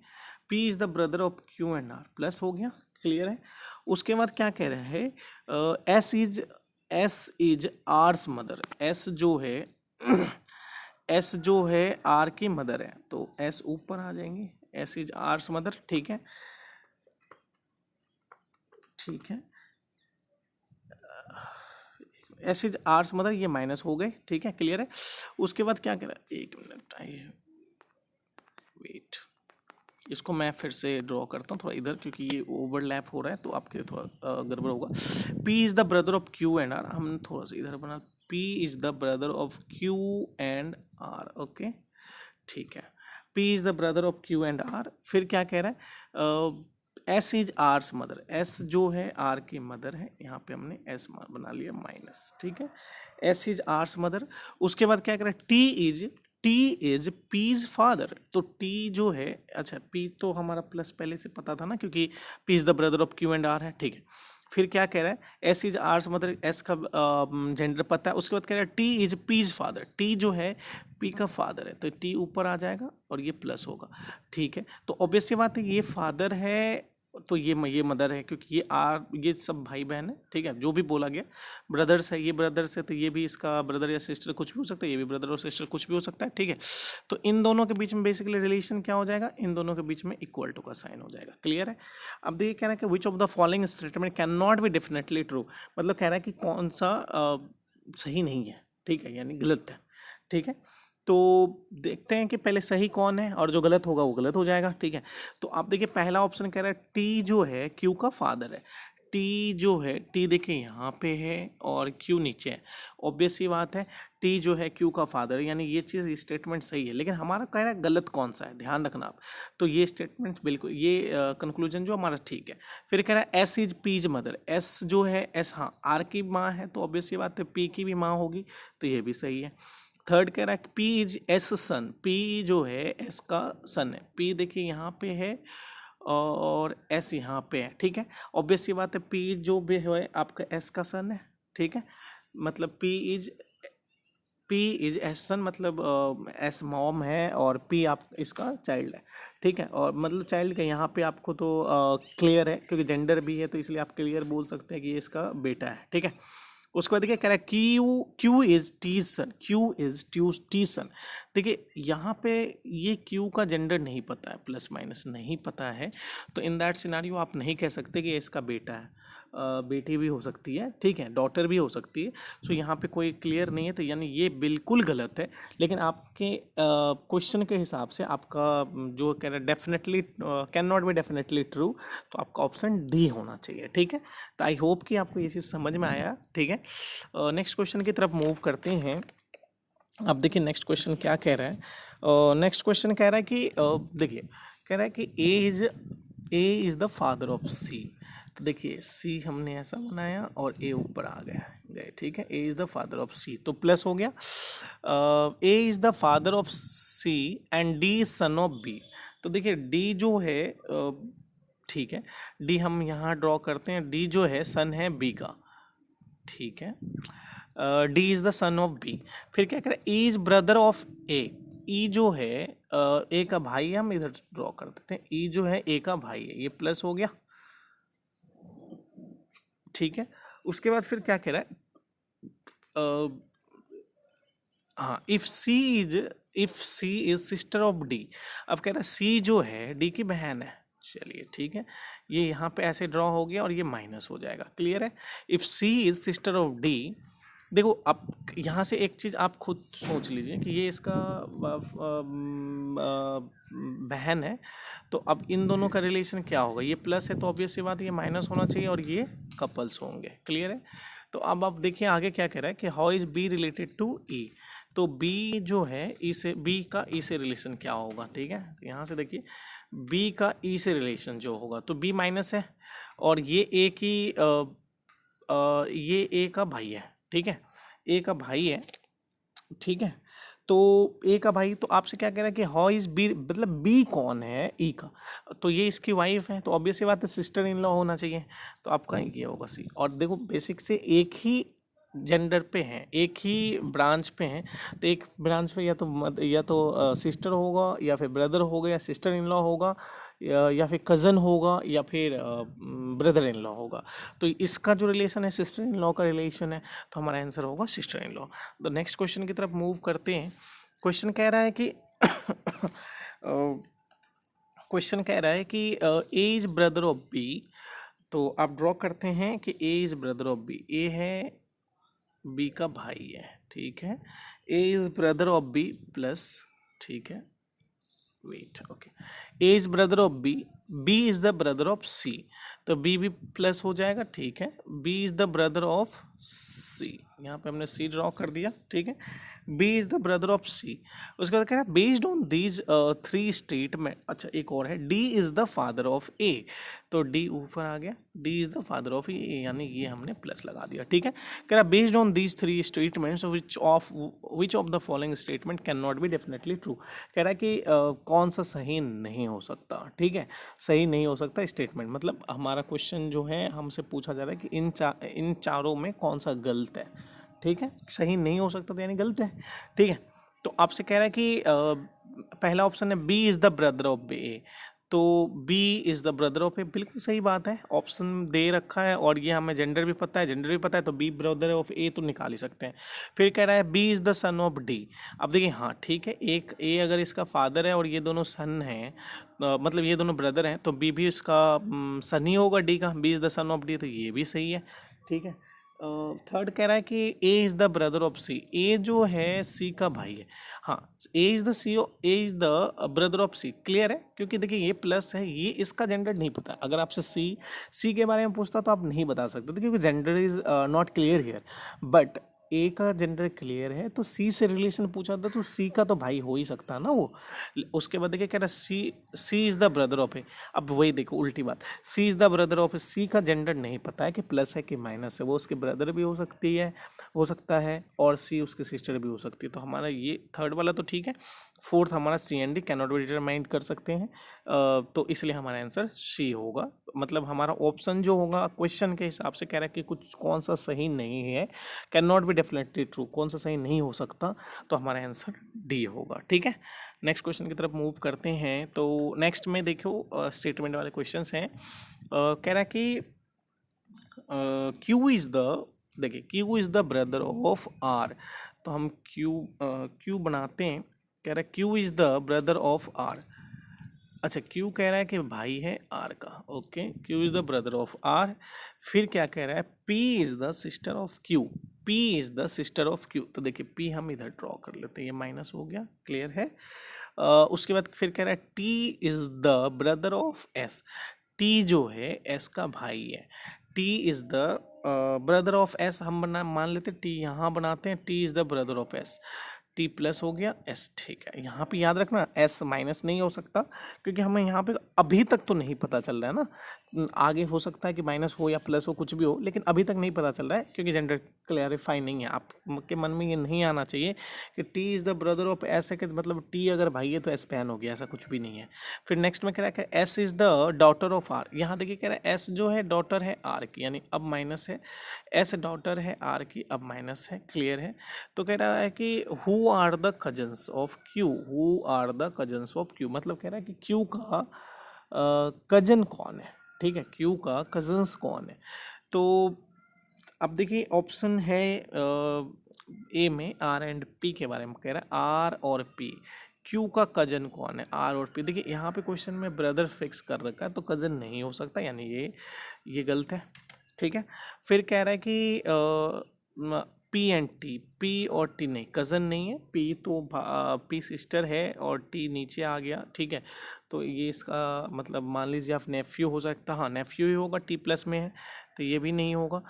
P is the brother of Q and R, plus हो गया, क्लियर है। उसके बाद क्या कह रहा है, S is R's mother, S जो है S जो है R की मदर है, तो S ऊपर आ जाएंगे, S इज आर्स मदर, ठीक है, ठीक है, एस इज आर्स मदर, ये माइनस हो गए, ठीक है, क्लियर है। उसके बाद क्या करा, एक मिनट आइए, वेट, इसको मैं फिर से ड्रॉ करता हूँ थोड़ा इधर, क्योंकि ये ओवरलैप हो रहा है तो आपके लिए थोड़ा गड़बड़ होगा। P is the brother of Q and R, हमने थोड़ा सा इधर बना, P is the brother of Q and R, okay, ठीक है। P is the brother of Q and R। फिर क्या कह रहा है, S is R's mother, S जो है R की मदर है, यहाँ पे हमने S बना लिया माइनस, ठीक है, S इज आर्स मदर। उसके बाद क्या कह रहा है, T इज पीज फादर, तो T जो है, अच्छा P तो हमारा प्लस पहले से पता था ना, क्योंकि P is the brother of Q and R है, ठीक है। फिर क्या कह रहा है, S is R's mother, S का जेंडर पता है। उसके बाद कह रहा है T is P's father, T जो है P का फादर है, तो T ऊपर आ जाएगा और ये प्लस होगा, ठीक है। तो ऑब्वियस सी बात है, ये फादर है तो ये मदर है, क्योंकि ये सब भाई बहन है, ठीक है, जो भी बोला गया। ब्रदर्स है, ये ब्रदर्स है, तो ये भी इसका ब्रदर या सिस्टर कुछ भी हो सकता है, ये भी ब्रदर और सिस्टर कुछ भी हो सकता है, ठीक है। तो इन दोनों के बीच में बेसिकली रिलेशन क्या हो जाएगा, इन दोनों के बीच में इक्वल टू का साइन हो जाएगा, क्लियर है। अब देखिए कह रहा है कि which of the following statement can not be definitely true, मतलब कह रहा है कि कौन सा सही नहीं है, ठीक है, यानी गलत है, ठीक है। तो देखते हैं कि पहले सही कौन है, और जो गलत होगा वो गलत हो जाएगा, ठीक है। तो आप देखिए पहला ऑप्शन कह रहा है टी जो है क्यू का फादर है, टी जो है, टी देखिए यहाँ पे है और क्यू नीचे है, ऑब्वियस सी बात है, टी जो है क्यू का फादर, यानी ये चीज़ स्टेटमेंट सही है। लेकिन हमारा कह रहा है गलत कौन सा है, ध्यान रखना आप। तो ये स्टेटमेंट बिल्कुल, ये कंक्लूजन जो हमारा ठीक है। फिर कह रहा है S is P's mother, S जो है, एस हाँ आर की माँ है, तो ऑब्वियस सी बात है पी की भी माँ होगी, तो ये भी सही है। थर्ड कह रहा है P is S son, P जो है एस का सन है, P देखिए यहाँ पे है और S यहाँ पे है, ठीक है। ऑब्वियस सी बात है P जो भी है आपका S का सन है, ठीक है, मतलब P इज एस सन, मतलब एस मॉम है और P आप इसका चाइल्ड है, ठीक है। और मतलब चाइल्ड का यहाँ पे आपको तो क्लियर है, क्योंकि जेंडर भी है, तो इसलिए आप क्लियर बोल सकते हैं कि ये इसका बेटा है, ठीक है। उसके बाद देखिए कह रहा है Q is T son, Q is T son. देखिए यहाँ पे ये क्यू का जेंडर नहीं पता है, प्लस माइनस नहीं पता है, तो इन दैट सिनारियो आप नहीं कह सकते कि ये इसका बेटा है, बेटी भी हो सकती है, ठीक है, डॉटर भी हो सकती है। सो यहाँ पे कोई क्लियर नहीं है, तो यानी ये बिल्कुल गलत है। लेकिन आपके क्वेश्चन के हिसाब से आपका जो कह रहा है definitely can not be definitely true, तो आपका ऑप्शन डी होना चाहिए, ठीक है। तो आई होप कि आपको ये चीज़ समझ में आया, ठीक है। नेक्स्ट क्वेश्चन की तरफ मूव करते हैं। अब देखिए नेक्स्ट क्वेश्चन क्या कह रहा है, नेक्स्ट क्वेश्चन कह रहा है कि देखिए कह रहा है कि A is the father of C. तो देखिए सी हमने ऐसा बनाया और ए ऊपर आ गए, ठीक है, A is the father of C, तो प्लस हो गया। A is the father of C and D is son of B. तो देखिए डी जो है, ठीक है, डी हम यहाँ ड्रॉ करते हैं, डी जो है सन है बी का, ठीक है, D is the son of B. फिर क्या करें, E is brother of A, E जो है ए का भाई है, हम इधर ड्रॉ कर देते हैं, ई जो है ए का भाई है, ये प्लस हो गया, ठीक है। उसके बाद फिर क्या कह रहा है, हाँ, if C is sister of D. अब कह रहा है सी जो है डी की बहन है, चलिए ठीक है, ये यहाँ पे ऐसे ड्रॉ हो गया और ये माइनस हो जाएगा, क्लियर है। If C is sister of D, देखो अब यहाँ से एक चीज़ आप खुद सोच लीजिए कि ये इसका बहन है, तो अब इन दोनों का रिलेशन क्या होगा, ये प्लस है तो ऑब्वियस सी बात है ये माइनस होना चाहिए और ये कपल्स होंगे, क्लियर है। तो अब आप देखिए आगे क्या कह रहा है कि how is B related to E. तो बी जो है ई से, बी का ई से रिलेशन क्या होगा, ठीक है, तो यहाँ से देखिए बी का ई से रिलेशन जो होगा, तो बी माइनस है और ये ए की ये ए का भाई है, ठीक है, ए का भाई है, ठीक है। तो ए का भाई, तो आपसे क्या कह रहा है कि हाउ इज बी, मतलब बी कौन है ई का, तो ये इसकी वाइफ है, तो ऑब्वियसली बात है सिस्टर इन लॉ होना चाहिए, तो आपका ये होगा सी। और देखो बेसिक से एक ही जेंडर पे हैं, एक ही ब्रांच पे हैं, तो एक ब्रांच पे या तो सिस्टर होगा या फिर ब्रदर होगा या सिस्टर इन लॉ होगा या फिर कज़न होगा या फिर ब्रदर इन लॉ होगा। तो इसका जो रिलेशन है सिस्टर इन लॉ का रिलेशन है, तो हमारा आंसर होगा सिस्टर इन लॉ। तो नेक्स्ट क्वेश्चन की तरफ मूव करते हैं। क्वेश्चन कह रहा है कि A is brother of B. तो आप ड्रॉ करते हैं कि A is brother of B, A है बी का भाई है, ठीक है। A is brother of B plus, ठीक है, wait, okay, A is brother of B, B is the brother of C, तो बी भी प्लस हो जाएगा, ठीक है। B is the brother of C, यहाँ पे हमने सी ड्रॉ कर दिया, ठीक है। B is the brother of C. उसके बाद कह रहा है based on these three statement, अच्छा एक और है, D is the father of A, तो डी ऊपर आ गया, D is the father of A, यानी ये हमने प्लस लगा दिया, ठीक है। कह रहा based on these three statements which of the following statement can not be definitely true. कह रहा है कि कौन सा सही नहीं हो सकता, ठीक है। सही नहीं हो सकता स्टेटमेंट, मतलब हमारा क्वेश्चन जो है हमसे पूछा जा रहा है कि इन चारों में कौन सा गलत है, ठीक है। सही नहीं हो सकता तो यानी गलत है, ठीक है। तो आपसे कह रहा है कि पहला ऑप्शन है B is the brother of A, तो B is the brother of A, बिल्कुल सही बात है, ऑप्शन दे रखा है और ये हमें जेंडर भी पता है, जेंडर भी पता है, तो बी ब्रदर ऑफ ए तो निकाल ही सकते हैं। फिर कह रहा है B is the son of D, अब देखिए हाँ ठीक है, एक ए अगर इसका फादर है और ये दोनों सन हैं, मतलब ये दोनों ब्रदर हैं, तो बी भी इसका सन ही होगा डी का, B is the son of D, तो ये भी सही है, ठीक है। थर्ड कह रहा है कि A is the brother of C, A जो है सी का भाई है, हाँ, A is the C, A is the brother of C, clear है, क्योंकि देखिए ये प्लस है, ये इसका जेंडर नहीं पता, अगर आपसे सी के बारे में पूछता तो आप नहीं बता सकते थे, क्योंकि gender is not clear here, but A का जेंडर क्लियर है, तो सी से रिलेशन पूछा था तो सी का तो भाई हो ही सकता है ना वो। उसके बाद देखिए कह रहा सी इज़ द ब्रदर ऑफ ए, अब वही देखो उल्टी बात, सी इज़ द ब्रदर ऑफ ए, सी का जेंडर नहीं पता है कि प्लस है कि माइनस है, वो उसके ब्रदर भी हो सकती है, हो सकता है, और सी उसकी सिस्टर भी हो सकती है, तो हमारा ये थर्ड वाला तो ठीक है। फोर्थ हमारा C and D can not be determined कर सकते हैं, तो इसलिए हमारा आंसर सी होगा, मतलब हमारा ऑप्शन जो होगा क्वेश्चन के हिसाब से कह रहा है कि कुछ कौन सा सही नहीं है, can not be definitely true, कौन सा सही नहीं हो सकता, तो हमारा आंसर डी होगा, ठीक है। नेक्स्ट क्वेश्चन की तरफ मूव करते हैं, तो नेक्स्ट में देखो स्टेटमेंट वाले क्वेश्चंस हैं। कह रहा है कि क्यू इज़ द, देखिए Q is the brother of R, तो हम क्यू बनाते हैं, कह रहा है Q is the brother of R, अच्छा क्यू कह रहा है कि भाई है आर का, okay, Q is the brother of R. फिर क्या कह रहा है, P is the sister of Q, P is the sister of Q, तो देखिए पी हम इधर ड्रॉ कर लेते हैं, ये माइनस हो गया, क्लियर है। उसके बाद फिर कह रहा है T is the brother of S, T जो है एस का भाई है, T is the brother of S, हम मान लेते टी यहाँ बनाते हैं, T is the brother of S, T plus हो गया एस, ठीक है। यहाँ पे याद रखना एस माइनस नहीं हो सकता, क्योंकि हमें यहाँ पे अभी तक तो नहीं पता चल रहा है ना, आगे हो सकता है कि माइनस हो या प्लस हो, कुछ भी हो, लेकिन अभी तक नहीं पता चल रहा है, क्योंकि जेंडर क्लैरिफाई नहीं है, आपके मन में ये नहीं आना चाहिए कि T is the brother of S है, कि मतलब टी अगर भाई है तो एस पैन हो गया, ऐसा कुछ भी नहीं है। फिर नेक्स्ट में कह रहा है कि S is the daughter of R, यहाँ देखिए कह रहा है एस जो है डॉटर है आर की, यानी अब माइनस है, एस डॉटर है आर की, अब माइनस है, क्लियर है। तो कह रहा है कि who are the cousins of Q, who are the cousins of Q, मतलब कह रहा है कि क्यू का कजन कौन है, ठीक है, क्यू का कजन्स कौन है। तो अब देखिए ऑप्शन है ए में आर एंड पी के बारे में कह रहा है, आर और पी, क्यू का कजन कौन है, आर और पी, देखिए यहाँ पे क्वेश्चन में ब्रदर फिक्स कर रखा है, तो कजन नहीं हो सकता, यानी ये गलत है, ठीक है। फिर कह रहा है कि पी एंड टी, पी और टी नहीं, कज़न नहीं है, पी तो पी सिस्टर है और टी नीचे आ गया, ठीक है। तो ये इसका मतलब मान लीजिए आप नेफ्यू हो सकता, हाँ नेफ्यू ही होगा, टी प्लस में है, तो ये भी नहीं होगा।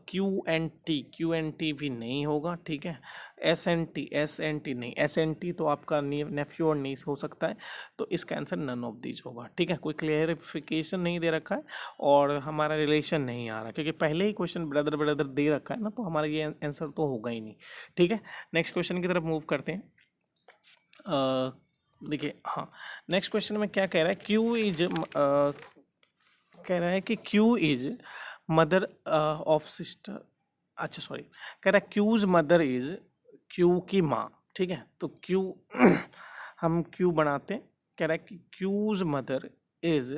क्यू एंड टी भी नहीं होगा, ठीक है। एस एंड टी नहीं, एस एंड टी तो आपका नेफ्यू और नीस हो सकता है, तो इसका आंसर नन ऑफ दीज होगा, ठीक है। कोई क्लियरिफिकेशन नहीं दे रखा है और हमारा रिलेशन नहीं आ रहा, क्योंकि पहले ही क्वेश्चन ब्रदर ब्रदर दे रखा है ना, तो हमारा ये आंसर तो होगा ही नहीं, ठीक है। नेक्स्ट क्वेश्चन की तरफ मूव करते हैं। देखिए हाँ, नेक्स्ट क्वेश्चन में क्या कह रहा है, क्यू इज कह रहा है कि Q is mother of sister, अच्छा सॉरी, कह रहा है क्यूज मदर इज क्यू की माँ, ठीक है। तो क्यू हम क्यू बनाते हैं, कह रहा है कि Q's mother is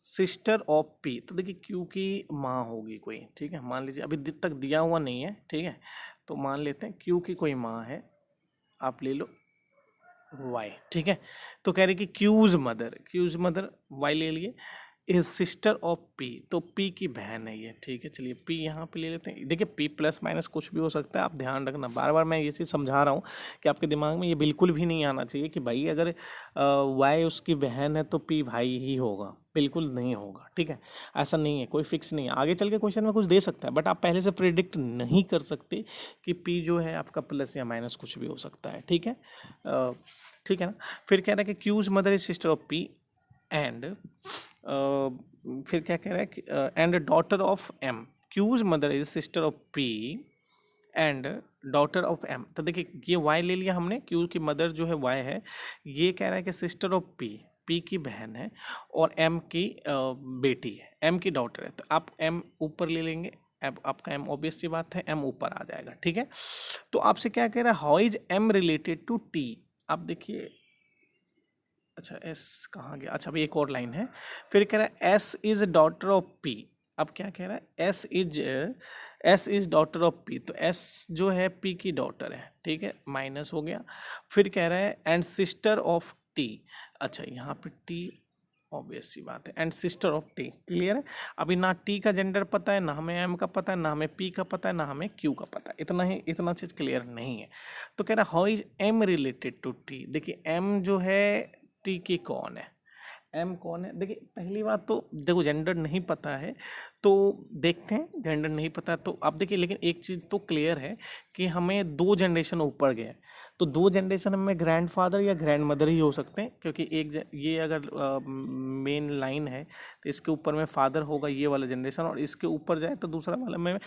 sister of P, तो देखिए क्यू की माँ होगी कोई, ठीक है, मान लीजिए अभी तक दिया हुआ नहीं है, ठीक है, तो मान लेते हैं क्यू की कोई माँ है, आप ले लो वाई, ठीक है। तो कह रहे कि क्यूज मदर वाई ले लिए, इज सिस्टर ऑफ पी, तो पी की बहन है ये, ठीक है। चलिए पी यहाँ पे ले लेते हैं। देखिए पी प्लस माइनस कुछ भी हो सकता है, आप ध्यान रखना, बार बार मैं ये चीज़ समझा रहा हूँ कि आपके दिमाग में ये बिल्कुल भी नहीं आना चाहिए कि भाई अगर वाई उसकी बहन है तो पी भाई ही होगा, बिल्कुल नहीं होगा, ठीक है। ऐसा नहीं है, कोई फिक्स नहीं है, आगे चल के क्वेश्चन में कुछ दे सकता है, बट आप पहले से प्रिडिक्ट नहीं कर सकते कि पी जो है आपका प्लस या माइनस कुछ भी हो सकता है, ठीक है। ठीक है ना। फिर कह रहा है कि Q's mother is sister of P and फिर क्या कह रहा है कि and daughter of M, Q's mother is sister of P and daughter of M. तो देखिए ये वाई ले लिया हमने, क्यू की मदर जो है वाई है, ये कह रहा है कि सिस्टर ऑफ पी, पी की बहन है और एम की बेटी है, एम की डॉटर है, तो आप एम ऊपर ले लेंगे, अब आपका एम ऑब्वियस सी बात है एम ऊपर आ जाएगा, ठीक है। तो आपसे क्या कह रहा है, how is M related to T. आप देखिए, अच्छा एस कहाँ गया, अच्छा अभी एक और लाइन है। फिर कह रहा है S is daughter of P. अब क्या कह रहा है, S is daughter of P, तो एस जो है पी की डॉटर है, ठीक है, माइनस हो गया। फिर कह रहा है एंड सिस्टर ऑफ टी, अच्छा यहाँ पे टी ऑब्वियस सी बात है, and sister of T, clear है। अभी ना टी का जेंडर पता है, ना हमें एम का पता है, ना हमें पी का पता है, ना हमें क्यू का पता है, इतना ही, इतना चीज़ क्लियर नहीं है। तो कह रहा है how is M related to T. देखिए एम जो है टी की कौन है, एम कौन है। देखिए पहली बात तो देखो जेंडर नहीं पता है, तो देखते हैं, जेंडर नहीं पता तो आप देखिए, लेकिन एक चीज़ तो क्लियर है कि हमें 2 जनरेशन ऊपर गया है, तो 2 जनरेशन में ग्रैंडफादर या ग्रैंड मदर ही हो सकते हैं, क्योंकि ये अगर मेन लाइन है तो इसके ऊपर में फादर होगा ये वाला जनरेशन, और इसके ऊपर जाए तो दूसरा वाला में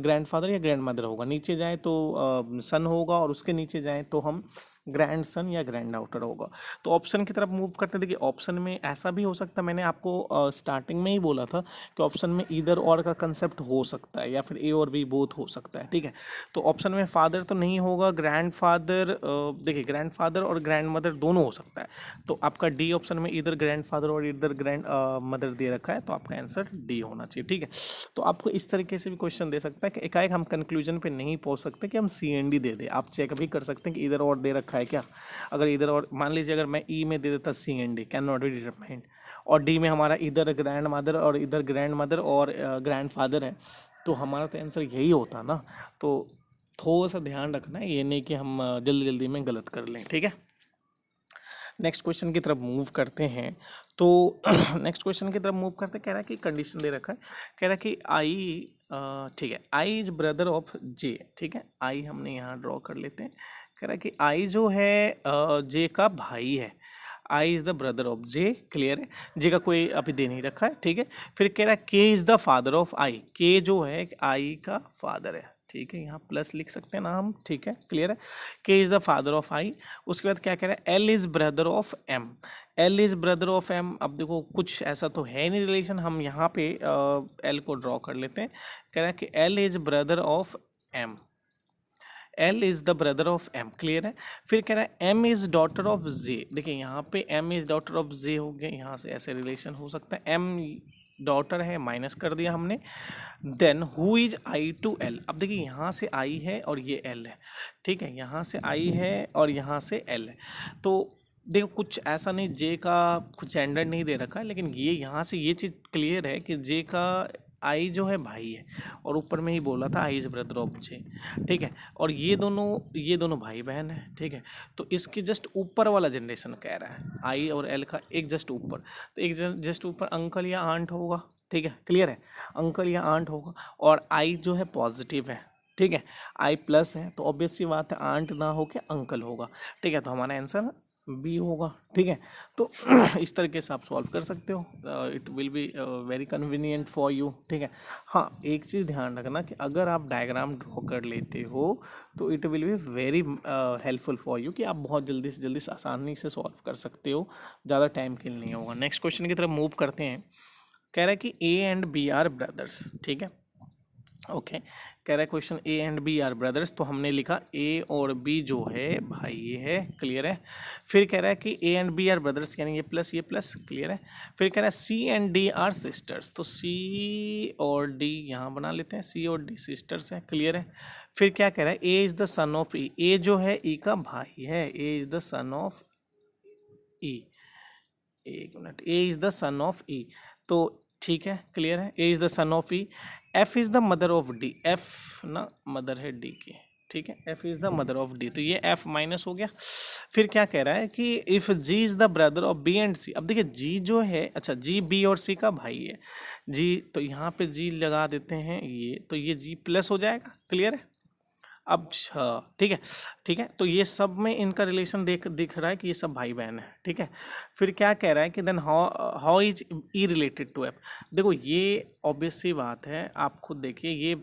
ग्रैंडफादर या ग्रैंड मदर होगा, नीचे जाए तो सन होगा, और उसके नीचे जाए तो हम ग्रैंड सन या ग्रैंड डॉटर होगा। तो ऑप्शन की तरफ मूव करते हैं। देखिए ऑप्शन में ऐसा भी हो सकता है, मैंने आपको स्टार्टिंग में ही बोला था कि ऑप्शन में ईदर और का कंसेप्ट हो सकता है, या फिर ए और बी बोथ हो सकता है, ठीक है। तो ऑप्शन में फादर तो नहीं होगा, ग्रैंडफादर, देखिए ग्रैंडफादर और ग्रैंड मदर दोनों हो सकता है, तो आपका डी ऑप्शन में इधर ग्रैंडफादर और इधर ग्रैंड मदर दे रखा है, तो आपका आंसर डी होना चाहिए, ठीक है। तो आपको इस तरीके से भी क्वेश्चन दे सकता है कि एकाएक हम कंक्लूजन पे नहीं पहुंच सकते कि हम सी एन डी दे दें, आप चेक भी कर सकते हैं कि इधर और दे रखा है क्या। अगर इधर और मान लीजिए अगर मैं ई में दे देता C and D, can not be determined, और डी में हमारा इधर ग्रैंड मदर और इधर ग्रैंड मदर और ग्रैंड फादर है, तो हमारा तो आंसर यही होता ना। तो थोड़ा सा ध्यान रखना है, ये नहीं कि हम जल्दी जल्दी में गलत कर लें, ठीक है। नेक्स्ट क्वेश्चन की तरफ मूव करते हैं। तो नेक्स्ट क्वेश्चन की तरफ मूव करते, कह रहा है कि कंडीशन दे रखा है, कह रहा है कि आई, ठीक है, आई इज ब्रदर ऑफ जे, ठीक है, आई हमने यहाँ ड्रॉ कर लेते हैं। कह रहा है कि आई जो है जे का भाई है, I is the brother of J, clear है, जे का कोई अभी दे नहीं रखा है, ठीक है। फिर कह रहा है K is the father of आई, के जो है आई का फादर है, ठीक है, यहाँ प्लस लिख सकते हैं ना हम, ठीक है, क्लियर है, K is the father of I. उसके बाद क्या कह रहा है, L is brother of M, L is brother of M. अब देखो कुछ ऐसा तो है नहीं रिलेशन, हम यहाँ पे एल को ड्रॉ कर लेते हैं। कह रहा है कि L is brother of M, L is the brother of M, clear है। फिर कह रहा है M is daughter of J, देखिए यहाँ पे M is daughter of J हो गया, यहाँ से ऐसे रिलेशन हो सकता है, एम डॉटर है, माइनस कर दिया हमने। Then who is I to L, अब देखिए यहाँ से आई है और ये एल है, ठीक है, यहाँ से आई है और यहाँ से एल है। तो देखो कुछ ऐसा नहीं, जे का कुछ जेंडर नहीं दे रखा है, लेकिन ये यहाँ से ये चीज़ क्लियर है कि जे का आई जो है भाई है, और ऊपर में ही बोला था आई इज ब्रदर ऑफ जे, ठीक है, और ये दोनों भाई बहन है, ठीक है। तो इसके जस्ट ऊपर वाला जनरेशन कह रहा है आई और एल का, एक जस्ट ऊपर, तो एक जस्ट ऊपर अंकल या आंट होगा, ठीक है, क्लियर है, अंकल या आंट होगा, और आई जो है पॉजिटिव है, ठीक है, आई प्लस है, तो ऑब्वियस सी बात है आंट ना हो के अंकल होगा, ठीक है, तो हमारा आंसर बी होगा, ठीक है। तो इस तरीके से आप सॉल्व कर सकते हो, it will be very convenient for you, ठीक है। हाँ एक चीज़ ध्यान रखना कि अगर आप डायग्राम ड्रॉ कर लेते हो तो it will be very helpful for you, कि आप बहुत जल्दी से जल्दी आसानी से सॉल्व कर सकते हो, ज़्यादा टाइम किल नहीं होगा। नेक्स्ट क्वेश्चन की तरफ मूव करते हैं। कह रहा है कि A and B are brothers, ठीक है, ओके। कह रहा है question A and B are brothers, तो हमने लिखा ए और बी जो है भाई ये है, क्लियर है। फिर कह रहा है कि A and B are brothers, यानी ये प्लस, क्लियर है। फिर कह रहा है C and D are sisters, तो सी और डी यहाँ बना लेते हैं, सी और डी सिस्टर्स हैं, क्लियर है। फिर क्या कह रहा है, A is the son of E, A जो है ई का भाई है, A is the son of E, एक minute, A is the son of E, तो ठीक है, क्लियर है। A is the son of E, F is the mother of D, F ना मदर है डी की, ठीक है, F is the mother of D, तो ये एफ माइनस हो गया। फिर क्या कह रहा है कि if G is the brother of B and C. अब देखिए जी जो है, अच्छा जी बी और सी का भाई है, जी तो यहाँ पे जी लगा देते हैं ये, तो ये जी प्लस हो जाएगा, क्लियर है। अब ठीक है, ठीक है, तो ये सब में इनका रिलेशन दिख रहा है कि ये सब भाई बहन है, ठीक है। फिर क्या कह रहा है कि then how is E related to F. देखो ये ऑब्वियस सी बात है, आप खुद देखिए, ये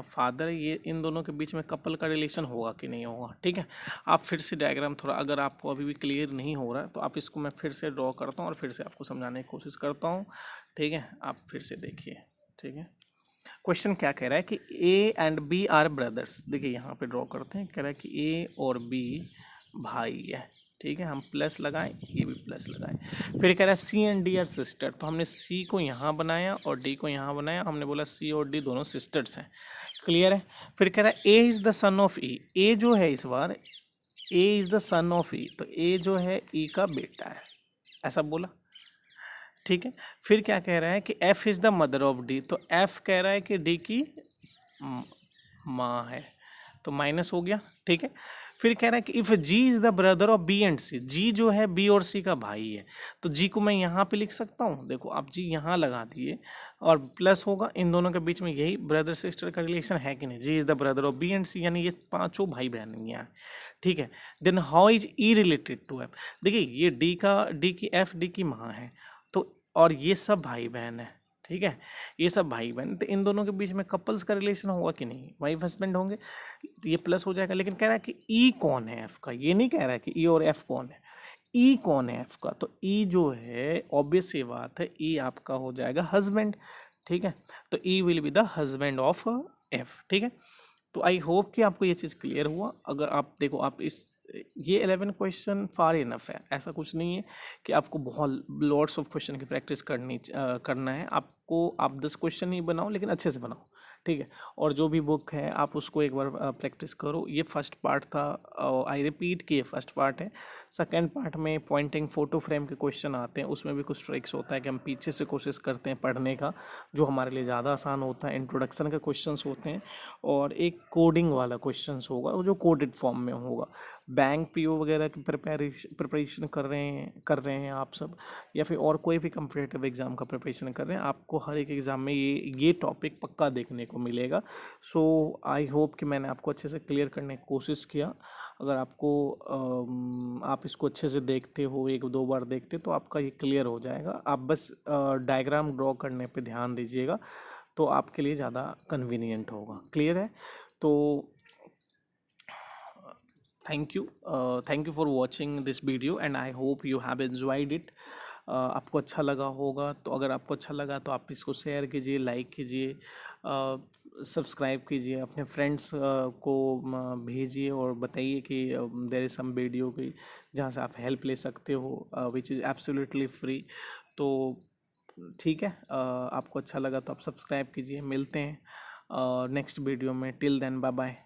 फादर, ये इन दोनों के बीच में कपल का रिलेशन होगा कि नहीं होगा, ठीक है। आप फिर से डायग्राम थोड़ा, अगर आपको अभी भी क्लियर नहीं हो रहा है तो आप इसको मैं फिर से ड्रॉ करता हूँ और फिर से आपको समझाने की कोशिश करता हूँ, ठीक है। आप फिर से देखिए, ठीक है। क्वेश्चन क्या कह रहा है कि A and B are brothers. देखिए यहाँ पे ड्रॉ करते हैं, कह रहा है कि ए और बी भाई है, ठीक है। हम प्लस लगाएं, ये भी प्लस लगाएं। फिर कह रहा है C and D are sister, तो हमने सी को यहाँ बनाया और डी को यहाँ बनाया, हमने बोला सी और डी दोनों सिस्टर्स हैं, क्लियर है। फिर कह रहा है A is the son of E, A जो है इस बार A is the son of E, तो ए जो है ई का बेटा है, ऐसा बोला, ठीक है। फिर क्या कह रहा है कि F is the mother of D, तो एफ कह रहा है कि डी की माँ है, तो माइनस हो गया, ठीक है। फिर कह रहा है कि if G is the brother of B and C, G जो है बी और सी का भाई है, तो जी को मैं यहाँ पे लिख सकता हूँ, देखो आप जी यहाँ लगा दिए और प्लस होगा, इन दोनों के बीच में यही ब्रदर सिस्टर का रिलेशन है कि नहीं, G is the brother of B and C, यानी ये पांचों भाई बहन यहाँ, ठीक है। Then how is E related to F. देखिए ये डी की एफ डी की माँ है, तो और ये सब भाई बहन है, ठीक है, ये सब भाई बहन, तो इन दोनों के बीच में कपल्स का रिलेशन होगा कि नहीं, वाइफ हस्बैंड होंगे, तो ये प्लस हो जाएगा। लेकिन कह रहा है कि ई कौन है एफ का, ये नहीं कह रहा है कि ई और एफ कौन है, ई कौन है एफ का, तो ई जो है ऑब्वियस सी बात है, ई आपका हो जाएगा हस्बैंड, ठीक है। तो E will be the husband of F, ठीक है। तो आई होप कि आपको ये चीज़ क्लियर हुआ। अगर आप देखो, आप इस ये 11 क्वेश्चन फार इनफ है, ऐसा कुछ नहीं है कि आपको बहुत लॉट्स ऑफ क्वेश्चन की प्रैक्टिस करना है आपको। आप 10 क्वेश्चन ही बनाओ, लेकिन अच्छे से बनाओ, ठीक है। और जो भी बुक है आप उसको एक बार प्रैक्टिस करो। ये फर्स्ट पार्ट था, आई रिपीट कि ये फर्स्ट पार्ट है। सेकंड पार्ट में पॉइंटिंग फोटो फ्रेम के क्वेश्चन आते हैं, उसमें भी कुछ ट्रिक्स होता है कि हम पीछे से कोशिश करते हैं पढ़ने का, जो हमारे लिए ज़्यादा आसान होता है। इंट्रोडक्शन के क्वेश्चंस होते हैं और एक कोडिंग वाला क्वेश्चंस होगा जो कोडेड फॉर्म में होगा। बैंक पीओ वगैरह की प्रिपरेशन कर रहे हैं आप सब, या फिर और कोई भी कम्पिटिटिव एग्ज़ाम का प्रिपरेशन कर रहे हैं, आपको हर एक एग्ज़ाम में ये टॉपिक पक्का देखने को मिलेगा। सो आई होप कि मैंने आपको अच्छे से क्लियर करने की कोशिश किया। अगर आपको आप इसको अच्छे से देखते हो, एक दो बार देखते, तो आपका ये क्लियर हो जाएगा। आप बस डायग्राम ड्रॉ करने पे ध्यान दीजिएगा, तो आपके लिए ज़्यादा कन्वीनियंट होगा, क्लियर है। तो thank you for watching this video and I hope you have enjoyed it. आपको अच्छा लगा होगा, तो अगर आपको अच्छा लगा तो आप इसको शेयर कीजिए, लाइक कीजिए, सब्सक्राइब कीजिए, अपने फ्रेंड्स को भेजिए और बताइए कि देयर इज़ सम वीडियो की जहाँ से आप हेल्प ले सकते हो, विच इज़ एब्सोल्युटली फ्री। तो ठीक है, आपको अच्छा लगा तो आप सब्सक्राइब कीजिए। मिलते हैं नेक्स्ट वीडियो में, टिल देन बाय बाय।